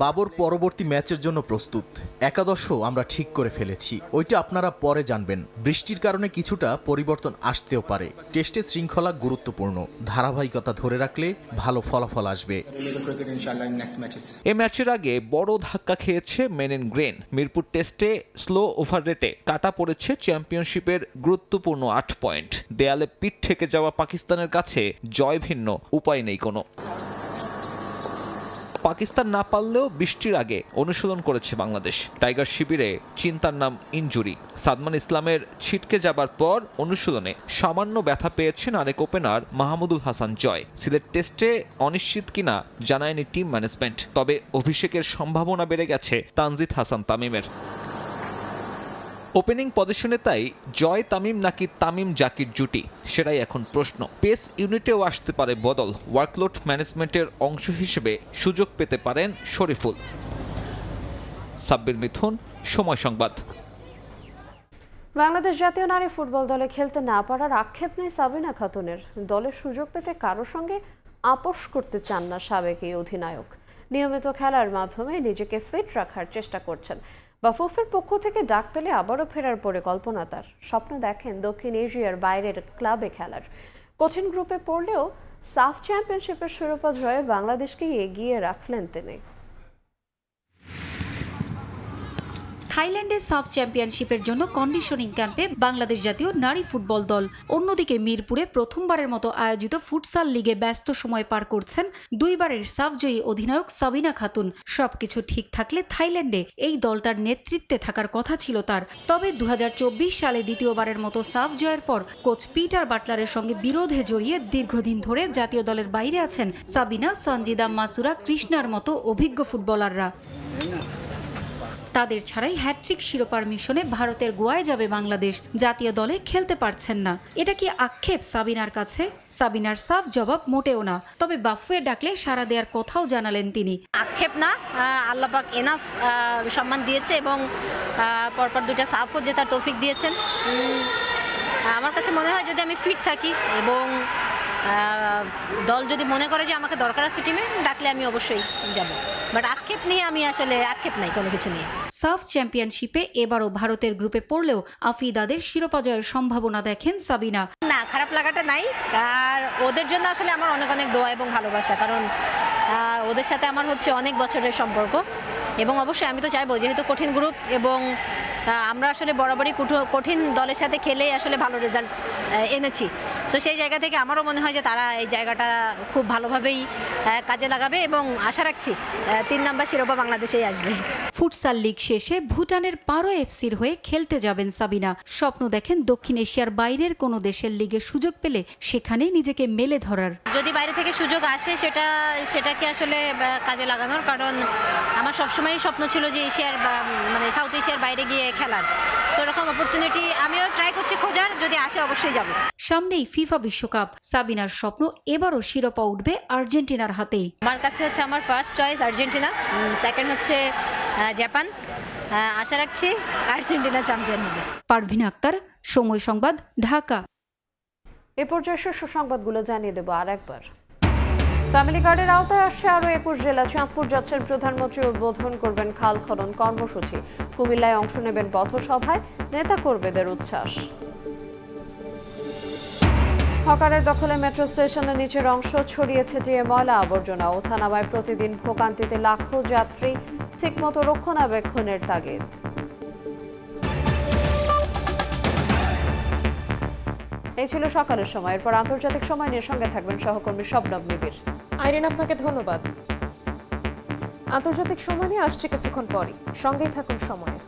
বাবর পরবর্তী ম্যাচের জন্য প্রস্তুত। একাদশও আমরা ঠিক করে ফেলেছি, ওইটা আপনারা পরে জানবেন। বৃষ্টির কারণে কিছুটা পরিবর্তন আসতেও পারে। টেস্টে শৃঙ্খলা গুরুত্বপূর্ণ, ধারাবাহিকতা ধরে রাখলে ভালো ফলাফল আসবে। এ ম্যাচের আগে বড় ধাক্কা খেয়েছে মেন ইন গ্রেন। মিরপুর টেস্টে স্লো ওভার রেটে কাটা পড়েছে চ্যাম্পিয়নশিপের গুরুত্বপূর্ণ 8 পয়েন্ট। দেয়ালে পিঠ থেকে যাওয়া পাকিস্তানের কাছে জয় ভিন্ন উপায় নেই কোনো। পাকিস্তান না পারলেও বৃষ্টির আগে অনুশীলন করেছে বাংলাদেশ। টাইগার শিবিরে চিন্তার নাম ইনজুরি। সাদমান ইসলামের ছিটকে যাবার পর অনুশীলনে সামান্য ব্যথা পেয়েছেন আরেক ওপেনার মাহমুদুল হাসান জয়। সিলেট টেস্টে অনিশ্চিত কিনা জানায়নি টিম ম্যানেজমেন্ট। তবে অভিষেকের সম্ভাবনা বেড়ে গেছে তানজিদ হাসান তামিমের। ওপেনিং পজিশনে তাই জয় তামিম নাকি তামিম জাকির জুটি, সেটাই এখন প্রশ্ন। পেস ইউনিটেও আসতে পারে বদল। ওয়ার্কলোড ম্যানেজমেন্টের অংশ হিসেবে সুযোগ পেতে পারেন শরীফুল। সাব্বির মিথুন, সময় সংবাদ। বাংলাদেশ জাতীয় নারী ফুটবল দলে খেলতে না পারার আক্ষেপ নেই সাবিনা খাতুনের। দলের সুযোগ পেতে কারোর সঙ্গে আপোষ করতে চান না সাবেক এই অধিনায়ক। নিয়মিত খেলার মাধ্যমে নিজেকে ফিট রাখার চেষ্টা করছেন। বাফুফের পক্ষ থেকে ডাক পেলে আবারও ফেরার পরিকল্পনা তার। স্বপ্ন দেখেন দক্ষিণ এশিয়ার বাইরের ক্লাবে খেলার। কঠিন গ্রুপে পড়লেও সাফ চ্যাম্পিয়নশিপের শিরোপা জয়ে বাংলাদেশকে এগিয়ে রাখলেন তিনি। থাইল্যান্ডে সাফ চ্যাম্পিয়নশিপের জন্য কন্ডিশনিং ক্যাম্পে বাংলাদেশ জাতীয় নারী ফুটবল দল। অন্যদিকে মিরপুরে প্রথমবারের মতো আয়োজিত ফুটসাল লিগে ব্যস্ত সময় পার করছেন 2বারের সাফ জয়ী অধিনায়ক সাবিনা খাতুন। সবকিছু ঠিক থাকলে থাইল্যান্ডে এই দলটার নেতৃত্বে থাকার কথা ছিল তার। তবে 2024 সালে দ্বিতীয়বারের মতো সাফ জয়ের পর কোচ পিটার বাটলারের সঙ্গে বিরোধে জড়িয়ে দীর্ঘদিন ধরে জাতীয় দলের বাইরে আছেন সাবিনা, সঞ্জিদা, মাসুরা, কৃষ্ণার মতো অভিজ্ঞ ফুটবলাররা। তাদের ছাড়াই হ্যাট্রিক শিরোপার মিশনে ভারতের গোয়ায় যাবে বাংলাদেশ। জাতীয় দলে খেলতে পারছেন না, এটা কি আক্ষেপ সাবিনার কাছে? সাবিনার সাফ জবাব মোটেও না। তবে বাফুয়ে ডাকলে সাড়া দেওয়ার কথাও জানালেন তিনি। আক্ষেপ না, আল্লাহ পাক এনাফ সম্মান দিয়েছে এবং পরপর 2টা সাফও জেতার তৌফিক দিয়েছেন। আমার কাছে মনে হয় যদি আমি ফিট থাকি এবং দল যদি মনে করে যে আমাকে দরকার আছে টিমে, ডাকলে আমি অবশ্যই যাব। বাট আক্ষেপ নিয়ে আমি আসলে আক্ষেপ নাই কোনো কিছু নিয়ে। সাফ চ্যাম্পিয়নশিপে এবারও ভারতের গ্রুপে পড়লেও আফিদাদের শিরোপা জয়ের সম্ভাবনা দেখেন সাবিনা। না, খারাপ লাগাটা নাই। আর ওদের জন্য আসলে আমার অনেক অনেক দোয়া এবং ভালোবাসা, কারণ ওদের সাথে আমার হচ্ছে অনেক বছরের সম্পর্ক। এবং অবশ্যই আমি তো চাইবো, যেহেতু কঠিন গ্রুপ এবং আমরা আসলে বরাবরই কঠিন দলের সাথে খেলে আসলে ভালো রেজাল্ট এনেছি, সো সেই জায়গা থেকে আমারও মনে হয় যে তারা এই জায়গাটা খুব ভালোভাবেই কাজে লাগাবে এবং আশা রাখছি 3 নম্বর শিরোপা বাংলাদেশেই আসবে। ফুটসাল লিগ শেষে ভুটানের পারো এফসির হয়ে খেলতে যাবেন সাবিনা। স্বপ্ন দেখেন দক্ষিণ এশিয়ার বাইরের কোনো দেশের লিগে সুযোগ পেলে সেখানেই নিজেকে মেলে ধরার। যদি বাইরে থেকে সুযোগ আসে সেটাকে আসলে কাজে লাগানোর, কারণ আমার সবসময়ই স্বপ্ন ছিল যে এশিয়ার মানে সাউথ এশিয়ার বাইরে গিয়ে খেলার, সেরকম অপরচুনিটি আমিও ট্রাই করছি খোঁজার, যদি আসে অবশ্যই যাব। সামনেই ফিফা বিশ্বকাপ, সাবিনার স্বপ্ন এবারও শিরোপা উঠবে আর্জেন্টিনার হাতেই। আমার কাছে হচ্ছে আমার ফার্স্ট চয়েস আর্জেন্টিনা, সেকেন্ড হচ্ছে জাপান, আশা রাখছি আর্জেন্টিনা চ্যাম্পিয়ন হবে। পারভিন আক্তার, সময় সংবাদ, ঢাকা। এ পর্যায়ে শীর্ষ সংবাদগুলো জানিয়ে দেব আর একবার। ফ্যামিলি কার্ডের আওতায় আসছে আরও 21 জেলা। চাঁদপুর যাচ্ছেন প্রধানমন্ত্রী, উদ্বোধন করবেন খাল খনন কর্মসূচি। কুমিল্লায় অংশ নেবেন পথসভায়, নেতা কর্মীদের উচ্ছ্বাস। হকারের দখলে মেট্রো স্টেশনের নিচের অংশ ছড়িয়ে ছিটিয়ে ময়লা আবর্জনা, ওঠানামায় প্রতিদিন ভোগান্তিতে লাখো যাত্রী, ঠিকমতো রক্ষণাবেক্ষণের তাগিদ। এই ছিল সকালের সময়। এরপর আন্তর্জাতিক সময় নিয়ে সঙ্গে থাকবেন সহকর্মী শবনম নিবিড়। আইরিন, আপনাকে ধন্যবাদ। আন্তর্জাতিক সময় নিয়ে আসছে কিছুক্ষণ পরই, সঙ্গেই থাকুন সময়ে।